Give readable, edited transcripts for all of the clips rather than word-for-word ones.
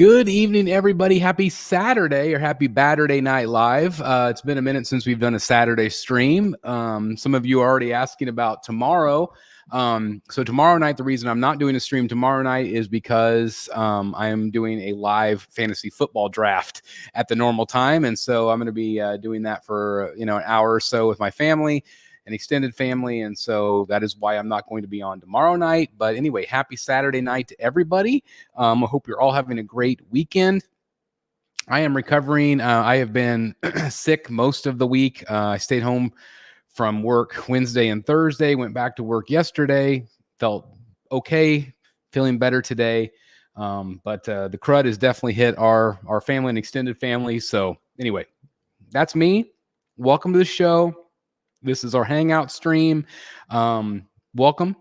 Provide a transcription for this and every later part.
Good evening, everybody. Happy Saturday or happy Batterday Night Live. It's been a minute since we've done a Saturday stream. Some of you are already asking about tomorrow. So tomorrow night, the reason I'm not doing a stream tomorrow night is because I am doing a live fantasy football draft at the normal time. And so I'm going to be doing that for, an hour or so with my family, an extended family. And so that is why I'm not going to be on tomorrow night. But anyway, happy Saturday night to everybody. I hope you're all having a great weekend. I am recovering. I have been sick most of the week. I stayed home from work Wednesday and Thursday, went back to work yesterday, felt okay, feeling better today. But the crud has definitely hit our family and extended family. So anyway, that's me. Welcome to the show. This is our Hangout stream. Welcome.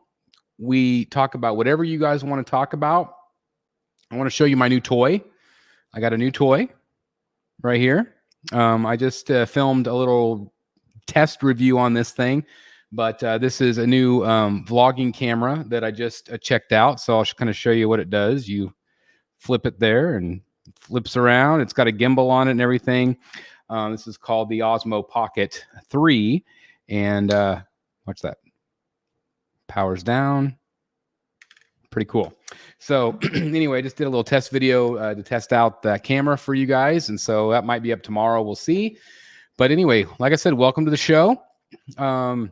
We talk about whatever you guys want to talk about. I want to show you my new toy. I got a new toy right here. I just filmed a little test review on this thing, but this is a new vlogging camera that I just checked out. So I'll kind of show you what it does. You flip it there and flips around. It's got a gimbal on it and everything. This is called the Osmo Pocket 3. And watch that. Powers down. Pretty cool. So anyway, I just did a little test video to test out the camera for you guys. And so that might be up tomorrow. We'll see. But anyway, like I said, welcome to the show. I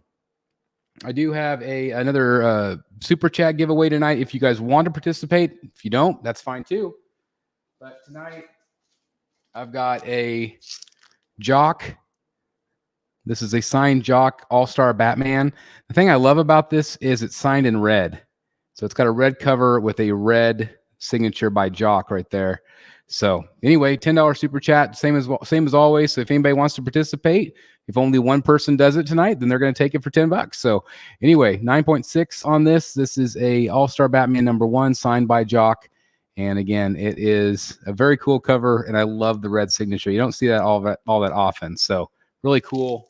do have another super chat giveaway tonight. If you guys want to participate, if you don't, that's fine too. But tonight I've got a Jaxx. This is a signed Jaxx All-Star Batman. The thing I love about this is it's signed in red. So it's got a red cover with a red signature by Jaxx right there. So anyway, $10 super chat, same as always. So if anybody wants to participate, if only one person does it tonight, then they're going to take it for $10. So anyway, 9.6 on this. This is a All-Star Batman #1 signed by Jaxx. And again, it is a very cool cover, and I love the red signature. You don't see that all that often. So really cool.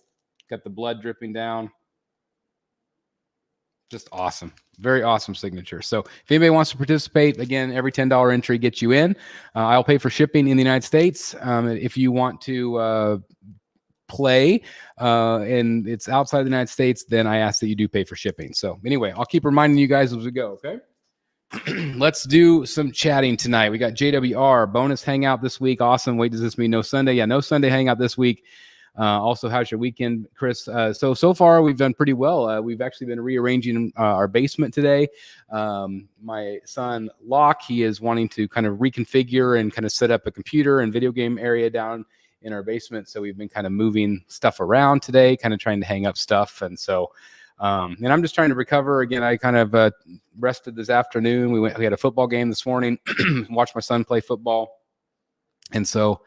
Got the blood dripping down. Just awesome. Very awesome signature. So if anybody wants to participate, again, every $10 entry gets you in. I'll pay for shipping in the United States. If you want to play and it's outside the United States, then I ask that you do pay for shipping. So anyway, I'll keep reminding you guys as we go, okay? Let's do some chatting tonight. We got JWR, bonus hangout this week. Awesome. Wait, does this mean no Sunday? Yeah, no Sunday hangout this week. Also, how's your weekend, Chris? So far, we've done pretty well. We've actually been rearranging our basement today. My son, Locke, he is wanting to kind of reconfigure and kind of set up a computer and video game area down in our basement. So we've been kind of moving stuff around today, kind of trying to hang up stuff. And so, and I'm just trying to recover. Again, I kind of rested this afternoon. We had a football game this morning, watched my son play football. And so,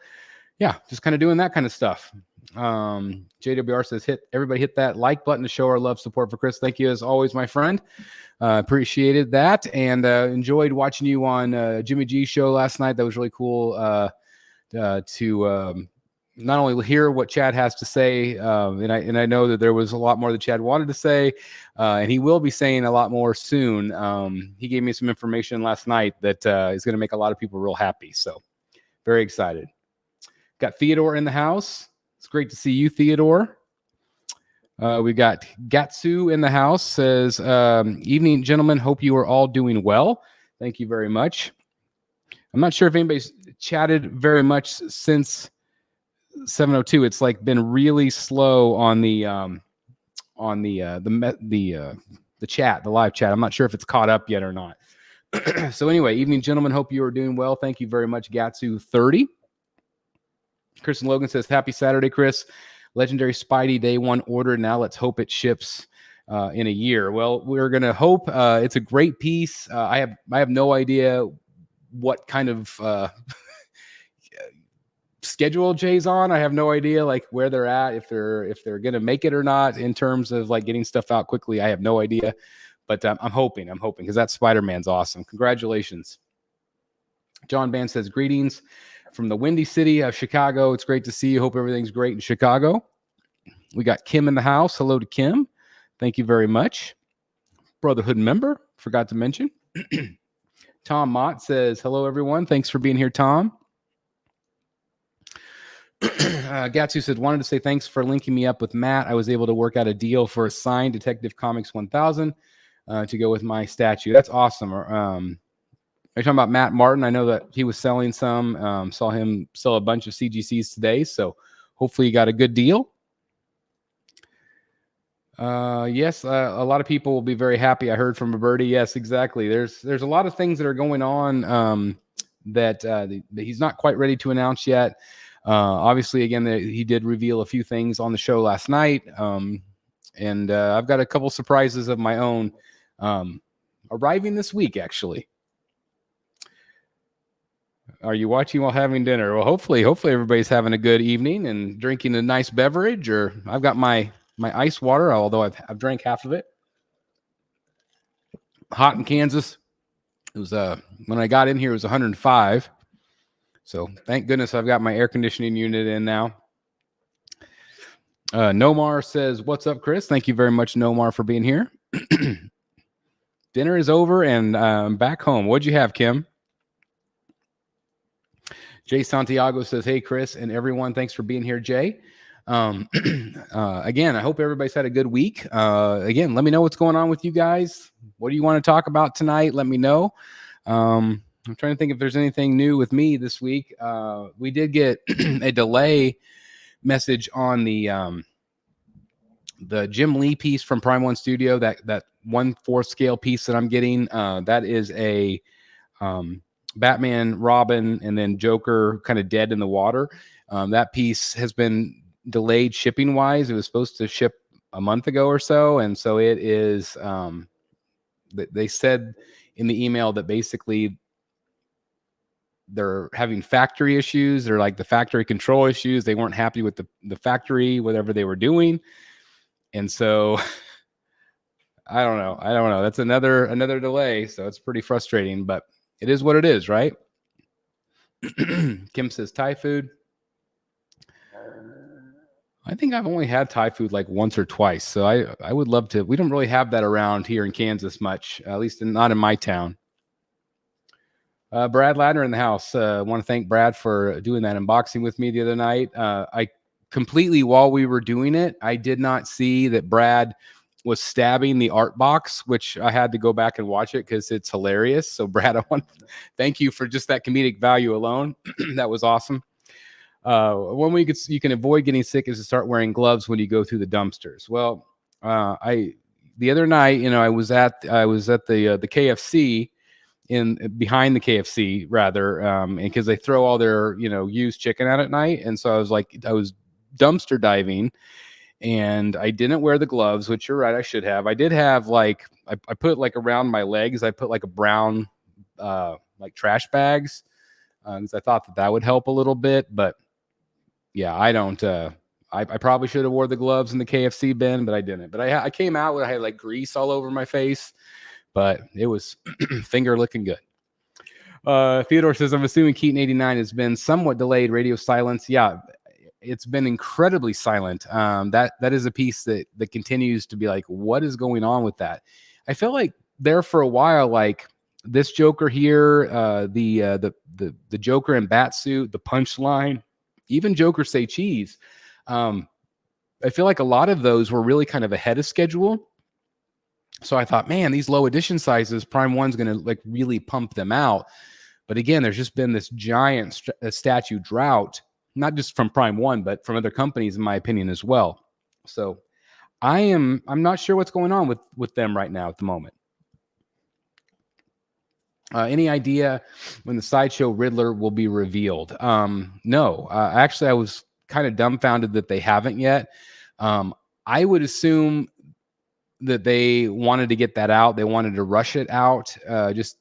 yeah, just kind of doing that kind of stuff. JWR says, everybody hit that like button to show our love, support for Chris. Thank you as always, my friend. Appreciated that, and enjoyed watching you on Jimmy G's show last night. That was really cool to not only hear what Chad has to say, and I know that there was a lot more that Chad wanted to say, and he will be saying a lot more soon. He gave me some information last night that is going to make a lot of people real happy. So very excited. Got Theodore in the house. It's great to see you, Theodore. We got Gatsu in the house. Says, evening, gentlemen. Hope you are all doing well. Thank you very much. I'm not sure if anybody's chatted very much since 7:02. It's like been really slow on the chat, the live chat. I'm not sure if it's caught up yet or not. So anyway, evening, gentlemen. Hope you are doing well. Thank you very much, Gatsu30. Kristen Logan says, happy Saturday, Chris. Legendary Spidey Day 1 order. Now let's hope it ships in a year. Well, we're going to hope. It's a great piece. I have no idea what kind of schedule Jay's on. I have no idea like where they're at, if they're going to make it or not in terms of like getting stuff out quickly. I have no idea, but I'm hoping because that Spider-Man's awesome. Congratulations. John Band says, greetings from the Windy City of Chicago. It's great to see you. Hope everything's great in Chicago. We got Kim in the house. Hello to Kim. Thank you very much. Brotherhood member. Forgot to mention. Tom Mott says, hello, everyone. Thanks for being here, Tom. Gatsu said, wanted to say thanks for linking me up with Matt. I was able to work out a deal for a signed Detective Comics 1000 to go with my statue. That's awesome. Are you talking about Matt Martin? I know that he was selling some. Saw him sell a bunch of CGCs today, so hopefully you got a good deal. Yes, a lot of people will be very happy. I heard from a birdie. Yes, exactly. There's a lot of things that are going on that he's not quite ready to announce yet. Obviously, again, he did reveal a few things on the show last night, and I've got a couple surprises of my own arriving this week, actually. Are you watching while having dinner? Well, hopefully everybody's having a good evening and drinking a nice beverage. Or I've got my ice water, although I've drank half of it. Hot in Kansas. It was when I got in here, it was 105. So thank goodness I've got my air conditioning unit in now. Nomar says, what's up, Chris? Thank you very much, Nomar, for being here. Dinner is over and I'm back home. What'd you have, Kim? Jay Santiago says, hey, Chris and everyone. Thanks for being here, Jay. Again, I hope everybody's had a good week. Again, let me know what's going on with you guys. What do you want to talk about tonight? Let me know. I'm trying to think if there's anything new with me this week. We did get a delay message on the Jim Lee piece from Prime One Studio, that 1/4 scale piece that I'm getting. That is a Batman, Robin, and then Joker kind of dead in the water. That piece has been delayed shipping wise. It was supposed to ship a month ago or so. And so it is, they said in the email that basically they're having factory issues. They're like the factory control issues. They weren't happy with the factory, whatever they were doing. And so I don't know. That's another delay. So it's pretty frustrating, but it is what it is, right? Kim says Thai food. I think I've only had Thai food like once or twice. So I would love to. We don't really have that around here in Kansas much, at least not in my town. Brad Ladner in the house. I want to thank Brad for doing that unboxing with me the other night. I completely, while we were doing it, I did not see that Brad was stabbing the art box, which I had to go back and watch it because it's hilarious. So Brad, I want to thank you for just that comedic value alone. That was awesome. One way you can avoid getting sick is to start wearing gloves when you go through the dumpsters. Well, the other night, I was at the KFC behind the KFC rather, because they throw all their used chicken out at night, and so I was dumpster diving, and I didn't wear the gloves, which you're right, I should have. I did have I put around my legs, I put a brown trash bags, because I thought that would help a little bit, but yeah, I don't. I probably should have wore the gloves in the KFC bin, but I didn't. But I came out with I had grease all over my face, but it was finger looking good. Theodore says, I'm assuming Keaton 89 has been somewhat delayed radio silence. Yeah, it's been incredibly silent. That is a piece that continues to be what is going on with that? I feel like there for a while, this Joker here, the Joker in Batsuit, the punchline, even Joker Say Cheese. I feel like a lot of those were really kind of ahead of schedule. So I thought, man, these low edition sizes, Prime One's going to really pump them out. But again, there's just been this giant statue drought, not just from Prime One, but from other companies, in my opinion, as well. So I'm not sure what's going on with them right now at the moment. Any idea when the Sideshow Riddler will be revealed? No. Actually, I was kind of dumbfounded that they haven't yet. I would assume that they wanted to get that out. They wanted to rush it out just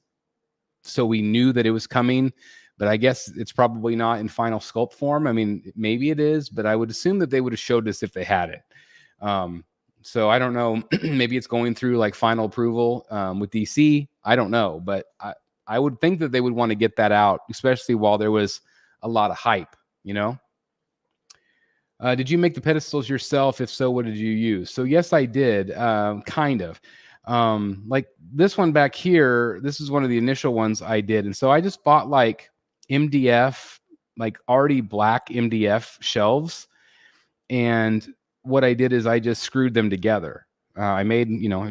so we knew that it was coming. But I guess it's probably not in final sculpt form. I mean, maybe it is, but I would assume that they would have showed us if they had it. So I don't know. Maybe it's going through final approval with DC. I don't know, but I would think that they would want to get that out, especially while there was a lot of hype, Did you make the pedestals yourself? If so, what did you use? So yes, I did. Kind of. Like this one back here, this is one of the initial ones I did. And so I just bought like MDF, like already black MDF shelves. And what I did is I just screwed them together. I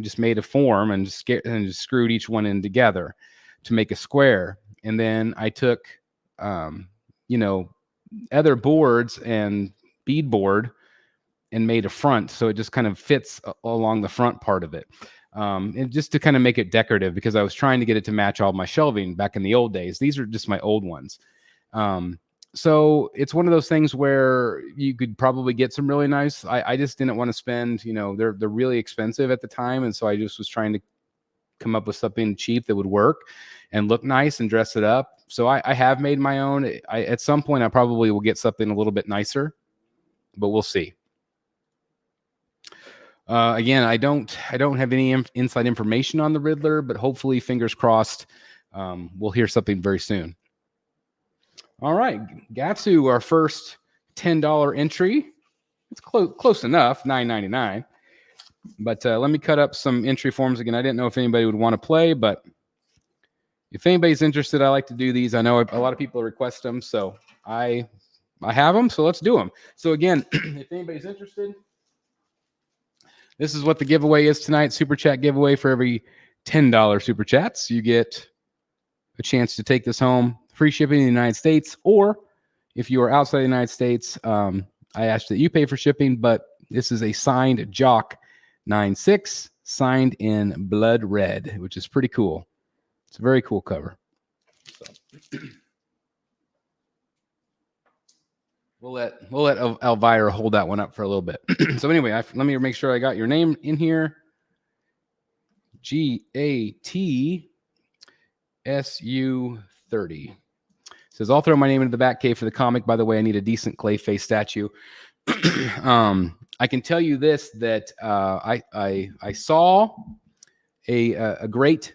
just made a form and just screwed each one in together to make a square. And then I took, other boards and beadboard and made a front. So it just kind of fits along the front part of it. And just to kind of make it decorative, because I was trying to get it to match all my shelving back in the old days. These are just my old ones. So it's one of those things where you could probably get some really nice. I just didn't want to spend, they're really expensive at the time. And so I just was trying to come up with something cheap that would work and look nice and dress it up. So I have made my own. At some point I probably will get something a little bit nicer, but we'll see. Again, I don't have any inside information on the Riddler, but hopefully, fingers crossed, we'll hear something very soon. All right, Gatsu, our first $10 entry. It's close enough, $9.99. But let me cut up some entry forms again. I didn't know if anybody would want to play, but if anybody's interested, I like to do these. I know a lot of people request them, so I have them. So let's do them. So again, if anybody's interested. This is what the giveaway is tonight. Super chat giveaway. For every $10 super chats, you get a chance to take this home. Free shipping in the United States. Or if you are outside the United States, I ask that you pay for shipping. But this is a signed Jock 96, signed in blood red, which is pretty cool. It's a very cool cover. So. We'll let Elvira hold that one up for a little bit. So anyway, let me make sure I got your name in here. GATSU30 says, I'll throw my name into the back cave for the comic. By the way, I need a decent clay face statue. I can tell you this, that I saw a great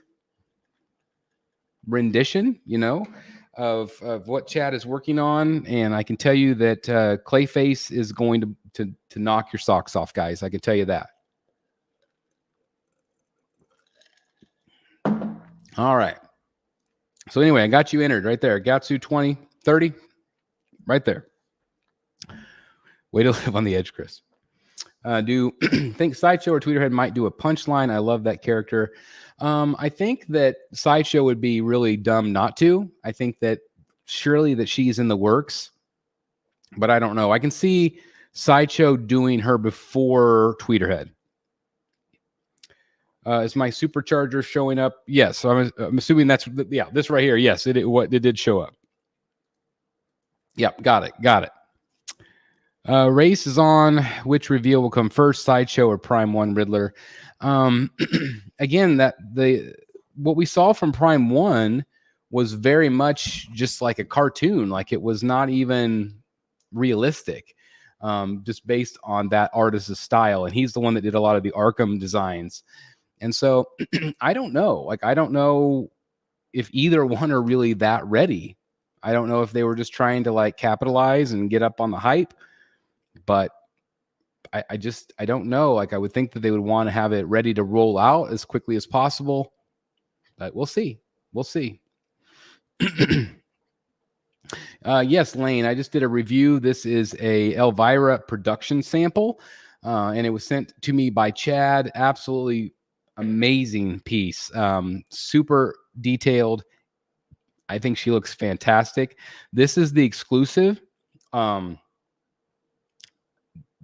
rendition, of what Chad is working on, and I can tell you that Clayface is going to knock your socks off, guys. I can tell you that. All right. So anyway, I got you entered right there. Gatsu 2030, right there. Way to live on the edge, Chris. Do you think Sideshow or Tweeterhead might do a punchline? I love that character. I think that Sideshow would be really dumb not to. I think that surely that she's in the works, but I don't know. I can see Sideshow doing her before Tweeterhead. Is my supercharger showing up? Yes. So I'm assuming that's, this right here. Yes, it did show up. Yep. Got it. Race is on. Which reveal will come first, Sideshow or Prime 1 Riddler? Again, what we saw from Prime 1 was very much just like a cartoon. Like, it was not even realistic, just based on that artist's style. And he's the one that did a lot of the Arkham designs. And so I don't know. Like, I don't know if either one are really that ready. I don't know if they were just trying to like capitalize and get up on the hype. But I don't know. Like, I would think that they would want to have it ready to roll out as quickly as possible. But we'll see. Yes, Lane, I just did a review. This is a Elvira production sample, and it was sent to me by Chad. Absolutely amazing piece. Super detailed. I think she looks fantastic. This is the exclusive.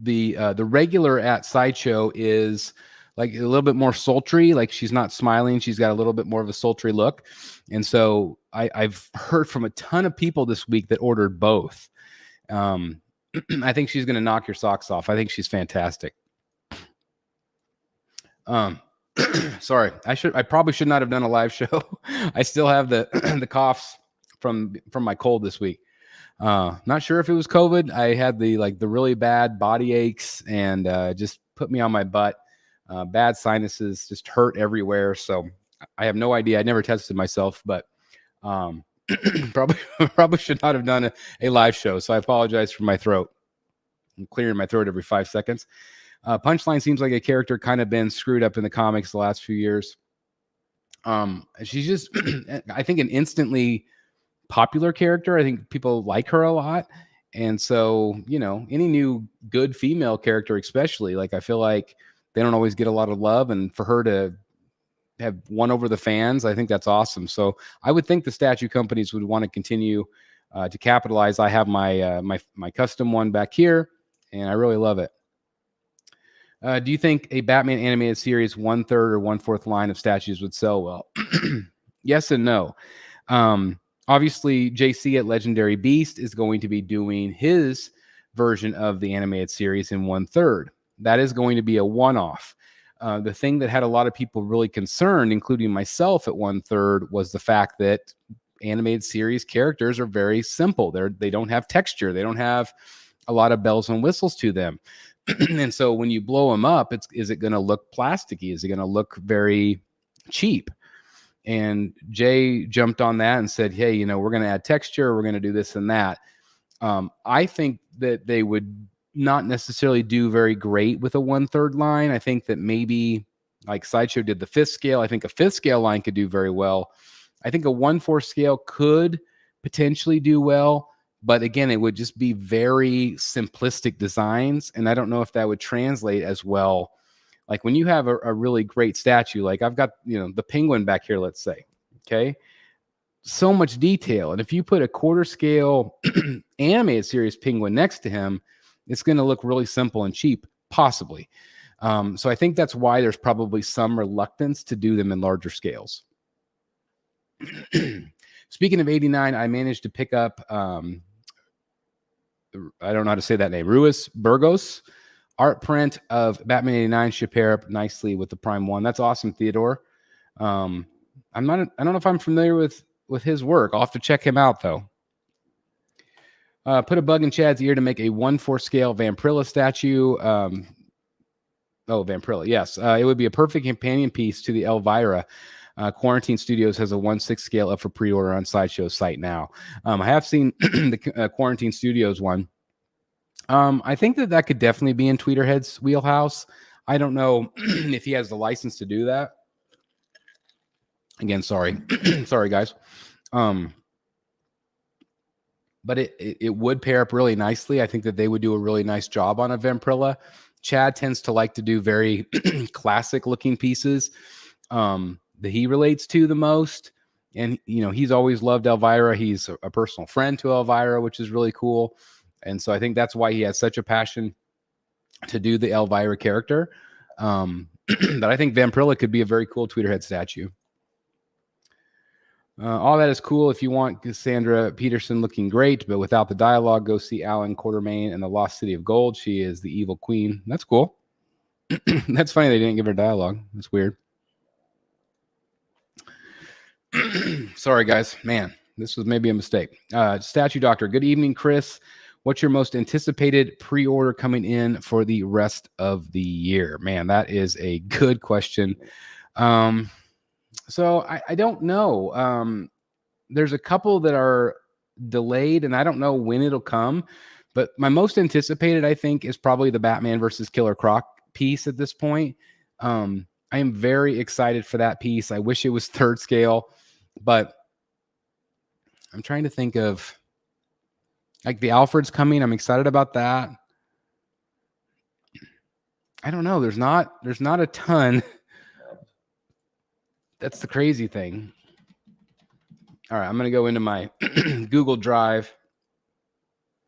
The regular at Sideshow is like a little bit more sultry. Like, she's not smiling. She's got a little bit more of a sultry look. And so I've heard from a ton of people this week that ordered both. I think she's going to knock your socks off. I think she's fantastic. Sorry, I probably should not have done a live show. I still have the coughs from my cold this week. Not sure if it was COVID. I had the really bad body aches and just put me on my butt. Bad sinuses, just hurt everywhere. So I have no idea. I never tested myself, but probably should not have done a live show. So I apologize for my throat. I'm clearing my throat every 5 seconds. Punchline seems like a character kind of been screwed up in the comics the last few years. She's just, I think, an instantly popular character. I think people like her a lot. And so, any new good female character, especially, like, I feel like they don't always get a lot of love. And for her to have won over the fans, I think that's awesome. So I would think the statue companies would want to continue to capitalize. I have my my custom one back here, and I really love it. Do you think a Batman animated series 1/3 or 1/4 line of statues would sell well? Yes and no. Obviously, JC at Legendary Beast is going to be doing his version of the animated series in 1/3. That is going to be a one-off. The thing that had a lot of people really concerned, including myself at 1/3, was the fact that animated series characters are very simple. They don't have texture. They don't have a lot of bells and whistles to them. And so when you blow them up, is it going to look plasticky? Is it going to look very cheap? And Jay jumped on that and said, hey, we're going to add texture. We're going to do this and that. I think that they would not necessarily do very great with a 1/3 line. I think that maybe like Sideshow did the 5th scale. I think a 5th scale line could do very well. I think a 1/4 scale could potentially do well. But again, it would just be very simplistic designs. And I don't know if that would translate as well. Like when you have a really great statue, like I've got, the penguin back here, let's say, okay, so much detail. And if you put a 1/4 scale animated series penguin next to him, it's going to look really simple and cheap, possibly. So I think that's why there's probably some reluctance to do them in larger scales. Speaking of 89, I managed to pick up, I don't know how to say that name, Ruiz Burgos art print of Batman 89 should pair up nicely with the Prime 1. That's awesome, Theodore. I don't know if I'm familiar with his work. I'll have to check him out though. Put a bug in Chad's ear to make a 1/4 scale Vampirilla statue. Vampirilla, yes. It would be a perfect companion piece to the Elvira. Quarantine Studios has a 1/6 scale up for pre-order on Sideshow's site now. I have seen the Quarantine Studios one. I think that could definitely be in Tweeterhead's wheelhouse. I don't know if he has the license to do that. Again, sorry. Sorry, guys. But it would pair up really nicely. I think that they would do a really nice job on a Vampirilla. Chad tends to like to do very classic looking pieces. That he relates to the most. And, he's always loved Elvira. He's a personal friend to Elvira, which is really cool. And so I think that's why he has such a passion to do the Elvira character. But I think Vampirilla could be a very cool Tweeterhead statue. All that is cool. If you want Cassandra Peterson looking great, but without the dialogue, go see Alan Quartermain and the Lost City of Gold. She is the evil queen. That's cool. That's funny they didn't give her dialogue. That's weird. Sorry, guys. Man, this was maybe a mistake. Statue Doctor. Good evening, Chris. What's your most anticipated pre-order coming in for the rest of the year? Man, that is a good question. So I don't know. There's a couple that are delayed, and I don't know when it'll come. But my most anticipated, I think, is probably the Batman versus Killer Croc piece at this point. I am very excited for that piece. I wish it was 3rd scale, but I'm trying to think of, like, the Alfred's coming. I'm excited about that. I don't know. There's not a ton. That's the crazy thing. All right, I'm going to go into my Google Drive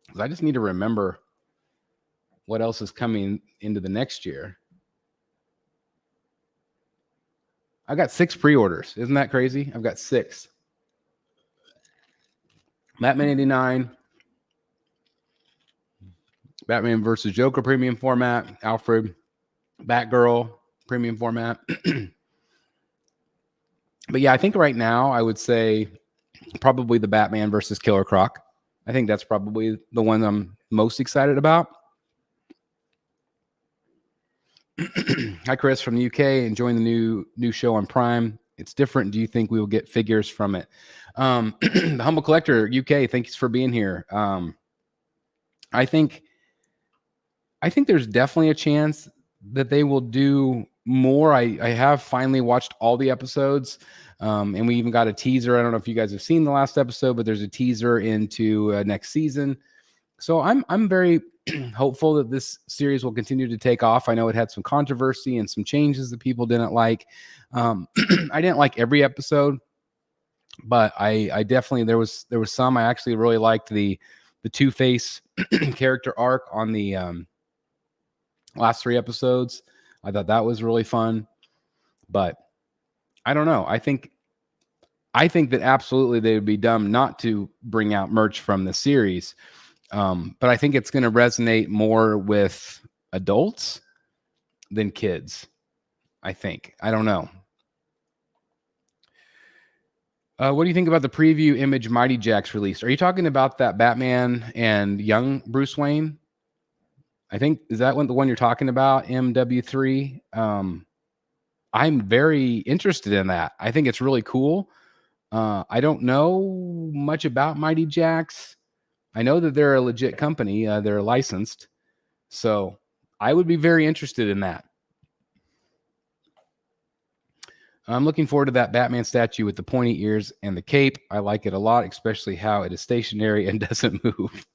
because I just need to remember what else is coming into the next year. I got 6 pre-orders. Isn't that crazy? I've got 6. Batman 89, Batman versus Joker premium format, Alfred, Batgirl premium format. But yeah, I think right now I would say probably the Batman versus Killer Croc. I think that's probably the one I'm most excited about. Hi, Chris from the UK. Enjoying the new show on Prime. It's different. Do you think we will get figures from it? The Humble Collector UK, thanks for being here. I think there's definitely a chance that they will do more. I have finally watched all the episodes, and we even got a teaser. I don't know if you guys have seen the last episode, but there's a teaser into next season. So I'm very hopeful that this series will continue to take off. I know it had some controversy and some changes that people didn't like. I didn't like every episode, but I definitely there was some. I actually really liked the Two-Face character arc on the last 3 episodes. I thought that was really fun, but I don't know. I think that absolutely they would be dumb not to bring out merch from the series. But I think it's going to resonate more with adults than kids. I think. I don't know. What do you think about the preview image Mighty Jaxx released? Are you talking about that Batman and young Bruce Wayne? I think, is that the one you're talking about, MW3? I'm very interested in that. I think it's really cool. I don't know much about Mighty Jaxx. I know that they're a legit company. They're licensed. So I would be very interested in that. I'm looking forward to that Batman statue with the pointy ears and the cape. I like it a lot, especially how it is stationary and doesn't move.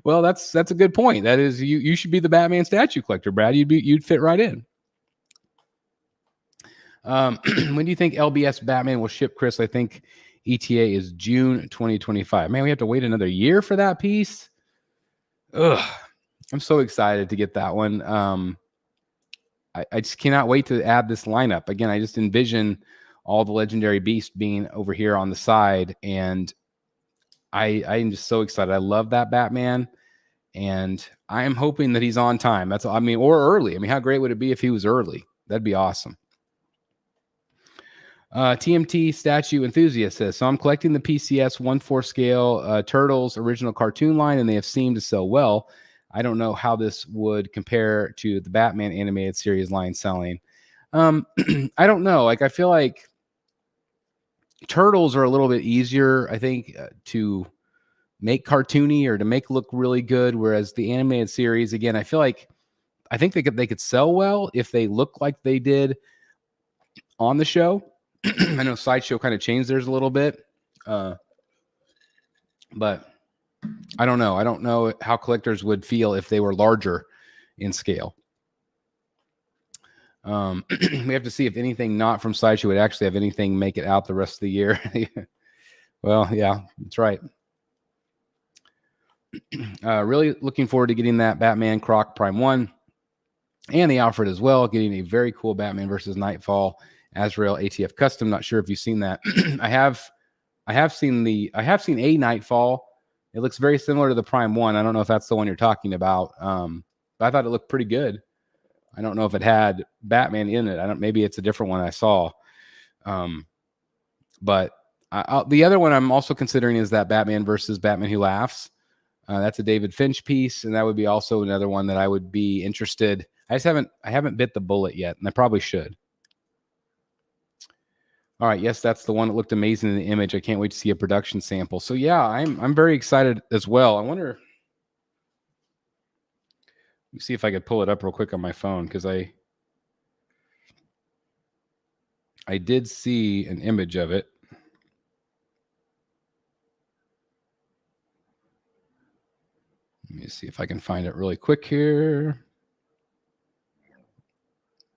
Well, that's a good point. That is, you should be the Batman statue collector, Brad. You'd fit right in. When do you think LBS Batman will ship, Chris? I think ETA is June 2025. Man, we have to wait another year for that piece. Ugh, I'm so excited to get that one. I just cannot wait to add this lineup. Again, I just envision all the legendary beasts being over here on the side, and I am just so excited. I love that Batman, and I am hoping that he's on time. That's, I mean, or early. I mean, how great would it be if he was early? That'd be awesome. TMT statue enthusiast says, so I'm collecting the PCS 1/4 scale Turtles original cartoon line, and they have seemed to sell well. I don't know how this would compare to the Batman animated series line selling. I don't know. Like, I feel like Turtles are a little bit easier, I think, to make cartoony or to make look really good. Whereas the animated series, again, I think they could sell well if they look like they did on the show. I know Sideshow kind of changed theirs a little bit, but I don't know. I don't know how collectors would feel if they were larger in scale. We have to see if anything not from Sideshow would actually have anything make it out the rest of the year. Well, yeah, that's right. Really looking forward to getting that Batman Croc Prime 1 and the Alfred as well. Getting a very cool Batman versus Nightfall Azrael ATF custom. Not sure if you've seen that. I have seen a Nightfall. It looks very similar to the Prime 1. I don't know if that's the one you're talking about. But I thought it looked pretty good. I don't know if it had Batman in it. Maybe it's a different one I saw. But the other one I'm also considering is that Batman versus Batman Who Laughs. That's a David Finch piece, and that would be also another one that I would be interested. I haven't bit the bullet yet, and I probably should. All right, yes, that's the one that looked amazing in the image. I can't wait to see a production sample. So yeah, I'm very excited as well. I wonder. Let me see if I could pull it up real quick on my phone, because I did see an image of it. Let me see if I can find it really quick here.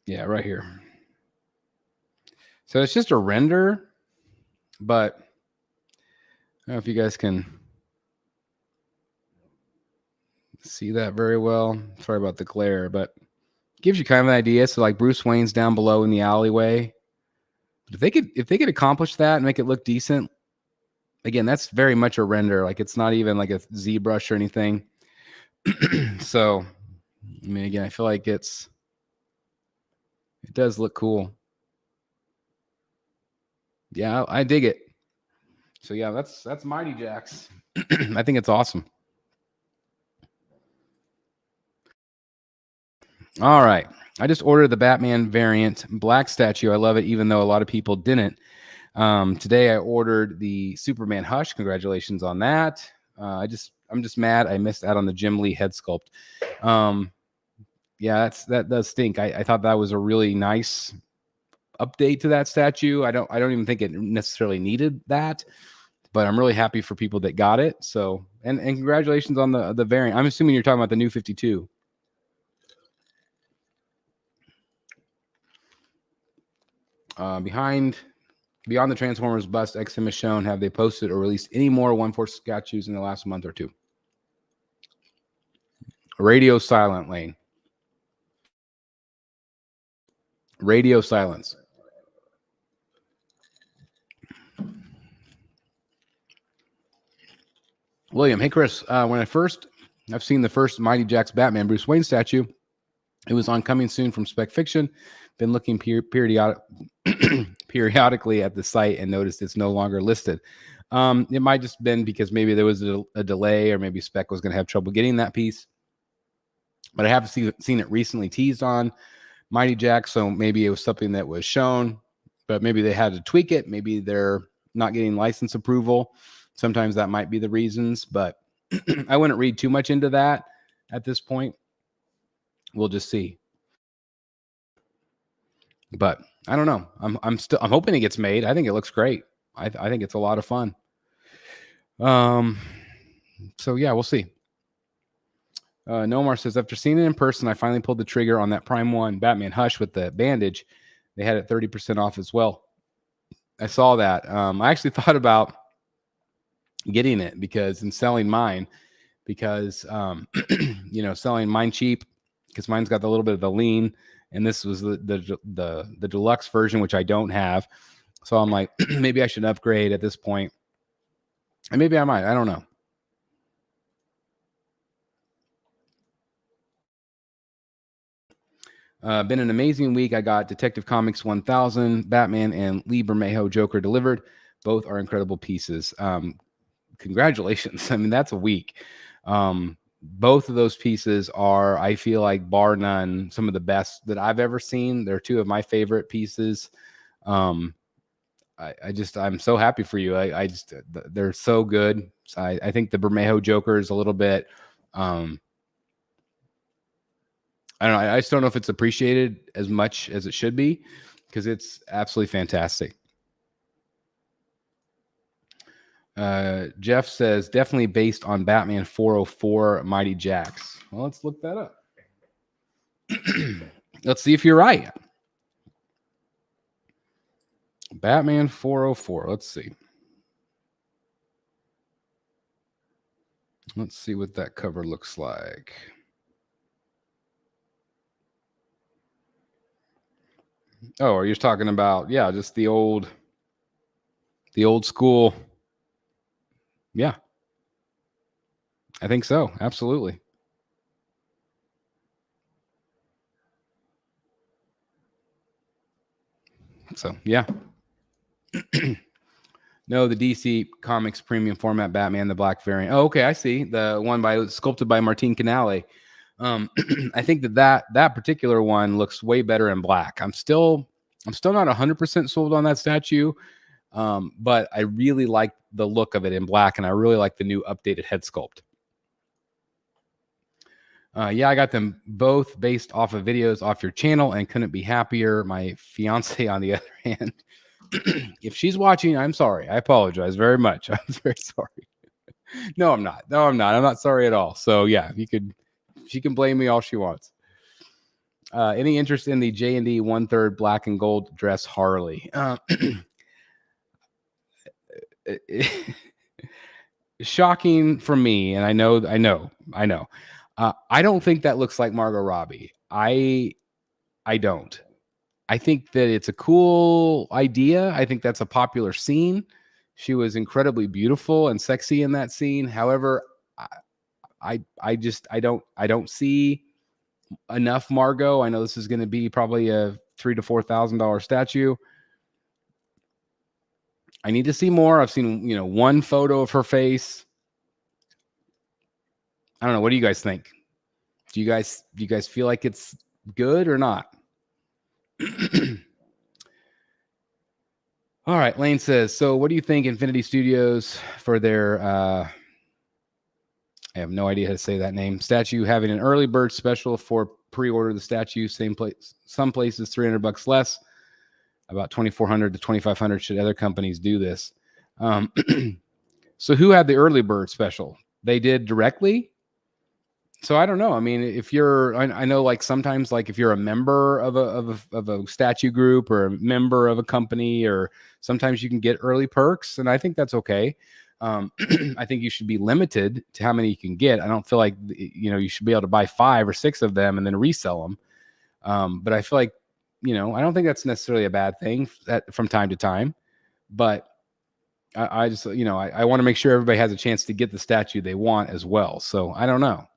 Yeah, right here. So it's just a render, but I don't know if you guys can see that very well. Sorry about the glare, but it gives you kind of an idea. So like Bruce Wayne's down below in the alleyway. But if they could accomplish that and make it look decent, again, that's very much a render. Like, it's not even like a ZBrush or anything. So, I mean, again, I feel like it does look cool. Yeah, I dig it. So yeah, that's Mighty Jaxx. I think it's awesome. All right. I just ordered the Batman variant black statue. I love it, even though a lot of people didn't. Today I ordered the Superman Hush. Congratulations on that. I'm just mad I missed out on the Jim Lee head sculpt. Yeah, that does stink. I thought that was a really nice update to that statue. I don't even think it necessarily needed that, but I'm really happy for people that got it. So, and congratulations on the variant. I'm assuming you're talking about the new 52. Beyond the Transformers bust XM has shown, have they posted or released any more 1/4 statues in the last month or two? Radio silent, Lane. Radio silence. William, hey Chris, when I've seen the first Mighty Jaxx Batman Bruce Wayne statue, it was on Coming Soon from Spec Fiction. Been looking periodically at the site and noticed it's no longer listed. It might just been because maybe there was a delay, or maybe Spec was going to have trouble getting that piece. But I have seen it recently teased on Mighty Jaxx, so maybe it was something that was shown, but maybe they had to tweak it. Maybe they're not getting license approval. Sometimes that might be the reasons, but I wouldn't read too much into that at this point. We'll just see. But I don't know. I'm hoping it gets made. I think it looks great. I think it's a lot of fun. So yeah, we'll see. Nomar says, after seeing it in person, I finally pulled the trigger on that Prime 1 Batman Hush with the bandage. They had it 30% off as well. I saw that. I actually thought about getting it and selling mine because, selling mine cheap because mine's got a little bit of the lean, and this was the deluxe version, which I don't have. So I'm like, maybe I should upgrade at this point. And maybe I might. I don't know. Been an amazing week. I got Detective Comics 1000, Batman, and Lee Bermejo Joker delivered. Both are incredible pieces. Congratulations. I mean, that's a week. Both of those pieces are, I feel like, bar none, some of the best that I've ever seen. They're two of my favorite pieces. I'm so happy for you. They're so good. I think the Bermejo Joker is a little bit, I don't know. I just don't know if it's appreciated as much as it should be because it's absolutely fantastic. Jeff says, definitely based on Batman 404 Mighty Jaxx. Well, let's look that up. Let's see if you're right. Batman 404. Let's see. Let's see what that cover looks like. Oh, are you talking about, just the old school? Yeah, I think so. Absolutely. So, yeah. No, the DC Comics premium format Batman, the black variant. Oh, okay, I see. The one sculpted by Martin Canale. I think that particular one looks way better in black. I'm still not 100% sold on that statue, but I really like the look of it in black, and I really like the new updated head sculpt. I got them both based off of videos off your channel and couldn't be happier. My fiance, on the other hand, if she's watching, I'm sorry. I apologize very much. I'm very sorry. No, I'm not. I'm not sorry at all. So yeah, she can blame me all she wants. Any interest in the J&D 1/3 black and gold dress Harley? Shocking for me, and I know. I don't think that looks like Margot Robbie. I don't. I think that it's a cool idea. I think that's a popular scene. She was incredibly beautiful and sexy in that scene. However, I don't see enough Margot. I know this is going to be probably a $3,000 to $4,000 statue. I need to see more. I've seen, one photo of her face. I don't know. What do you guys think? Do you guys feel like it's good or not? All right. Lane says, so what do you think Infinity Studios for their, I have no idea how to say that name, statue having an early bird special for pre-order the statue. Same place, some places $300 less, about 2,400 to 2,500. Should other companies do this? So who had the early bird special? They did directly. So I don't know. I mean, if you're, I know like sometimes like if you're a member of a statue group or a member of a company, or sometimes you can get early perks, and I think that's okay. I think you should be limited to how many you can get. I don't feel like, you know, you should be able to buy 5 or 6 of them and then resell them. But I feel like, you know, I don't think that's necessarily a bad thing from time to time. But I just, you know, I want to make sure everybody has a chance to get the statue they want as well. So I don't know.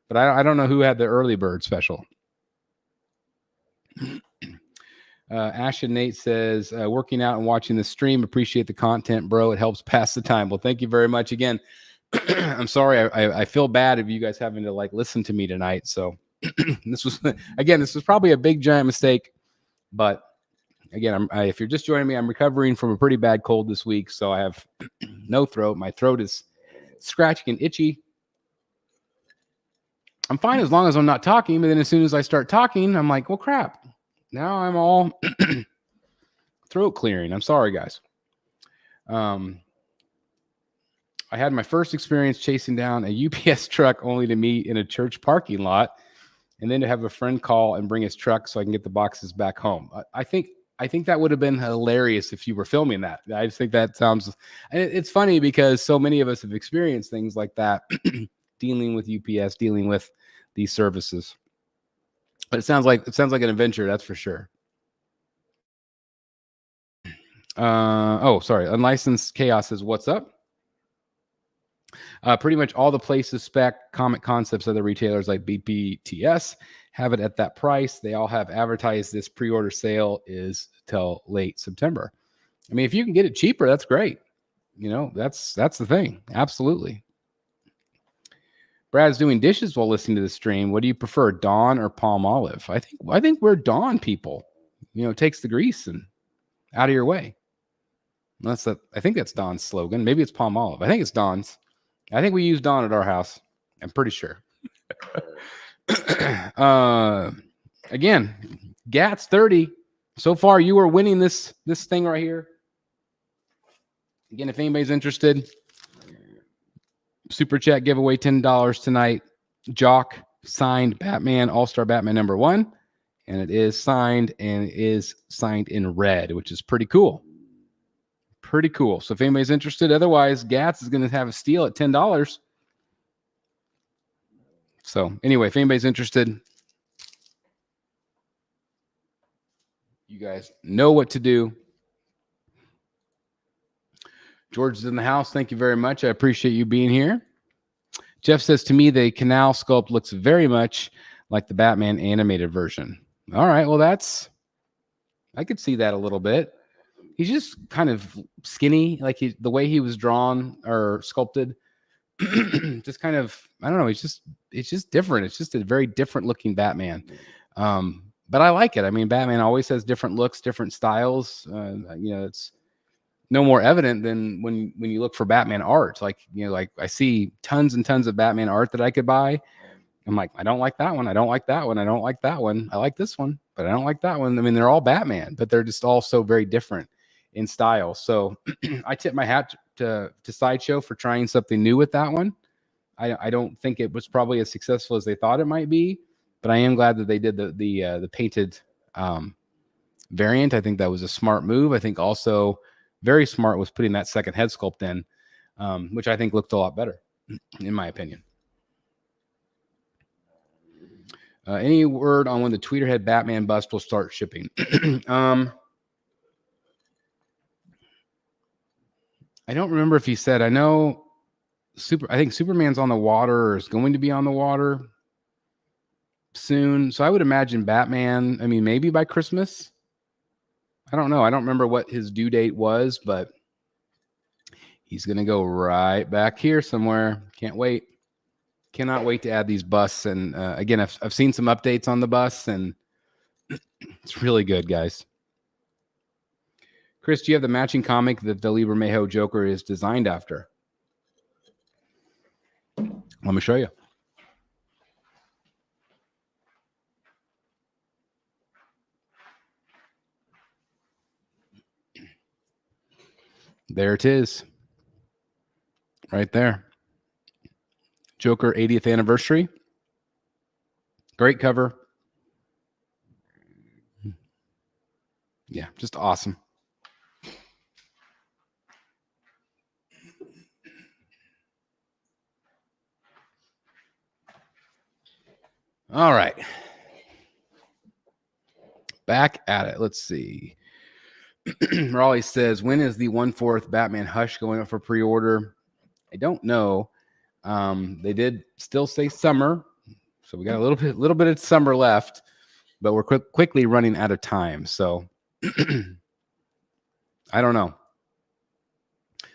But I don't know who had the early bird special. Ash and Nate says, working out and watching the stream. Appreciate the content, bro. It helps pass the time. Well, thank you very much again. I'm sorry. I feel bad of you guys having to like listen to me tonight. So this was probably a big giant mistake. But again, if you're just joining me, I'm recovering from a pretty bad cold this week. So I have no throat. My throat is scratching and itchy. I'm fine as long as I'm not talking, but then as soon as I start talking, I'm like, well, crap. Now I'm all throat clearing. I'm sorry, guys. I had my first experience chasing down a UPS truck only to meet in a church parking lot, and then to have a friend call and bring his truck so I can get the boxes back home. I think that would have been hilarious if you were filming that. I just think that sounds. It's funny because so many of us have experienced things like that, dealing with UPS, dealing with these services. But it sounds like an adventure, that's for sure. Sorry. Unlicensed Chaos says, what's up? Pretty much all the places spec Comic Concepts, other retailers like BPTS have it at that price. They all have advertised this pre-order sale is till late September. I mean, if you can get it cheaper, that's great. You know, that's the thing. Absolutely. Brad's doing dishes while listening to the stream. What do you prefer, Dawn or Palm Olive? I think we're Dawn people. You know, it takes the grease and out of your way. I think that's Dawn's slogan. Maybe it's Palm Olive. I think it's Dawn's. I think we use Dawn at our house. I'm pretty sure. Again, GATS 30. So far, you are winning this thing right here. Again, if anybody's interested, Super Chat giveaway $10 tonight. Jock signed Batman, All-Star Batman #1. And it is signed in red, which is pretty cool. Pretty cool. So if anybody's interested, otherwise, GATS is going to have a steal at $10. So anyway, if anybody's interested, you guys know what to do. George is in the house. Thank you very much. I appreciate you being here. Jeff says, to me, the canal sculpt looks very much like the Batman animated version. All right. Well, I could see that a little bit. He's just kind of skinny, like the way he was drawn or sculpted. Just kind of, I don't know. It's just different. It's just a very different looking Batman. But I like it. I mean, Batman always has different looks, different styles. You know, it's no more evident than when you look for Batman art. Like, you know, like I see tons and tons of Batman art that I could buy. I'm like, I don't like that one. I don't like that one. I don't like that one. I like this one, but I don't like that one. I mean, they're all Batman, but they're just all so very different in style. So I tip my hat to Sideshow for trying something new with that one. I don't think it was probably as successful as they thought it might be, but I am glad that they did the painted variant. I think that was a smart move. I think also very smart was putting that second head sculpt in, which I think looked a lot better, in my opinion. Any word on when the Tweeterhead Batman bust will start shipping? I don't remember if he said. I know I think Superman's on the water or is going to be on the water soon. So I would imagine Batman, I mean, maybe by Christmas. I don't know. I don't remember what his due date was, but he's going to go right back here somewhere. Can't wait. Cannot wait to add these busts. And again, I've seen some updates on the busts, and it's really good, guys. Chris, do you have the matching comic that the Liber Mayhem Joker is designed after? Let me show you. There it is. Right there. Joker 80th anniversary. Great cover. Yeah, just awesome. All right. Back at it. Let's see. Raleigh says, when is the 1/4 Batman Hush going up for pre-order? I don't know. They did still say summer, so we got a little bit of summer left, but we're quickly running out of time. So I don't know.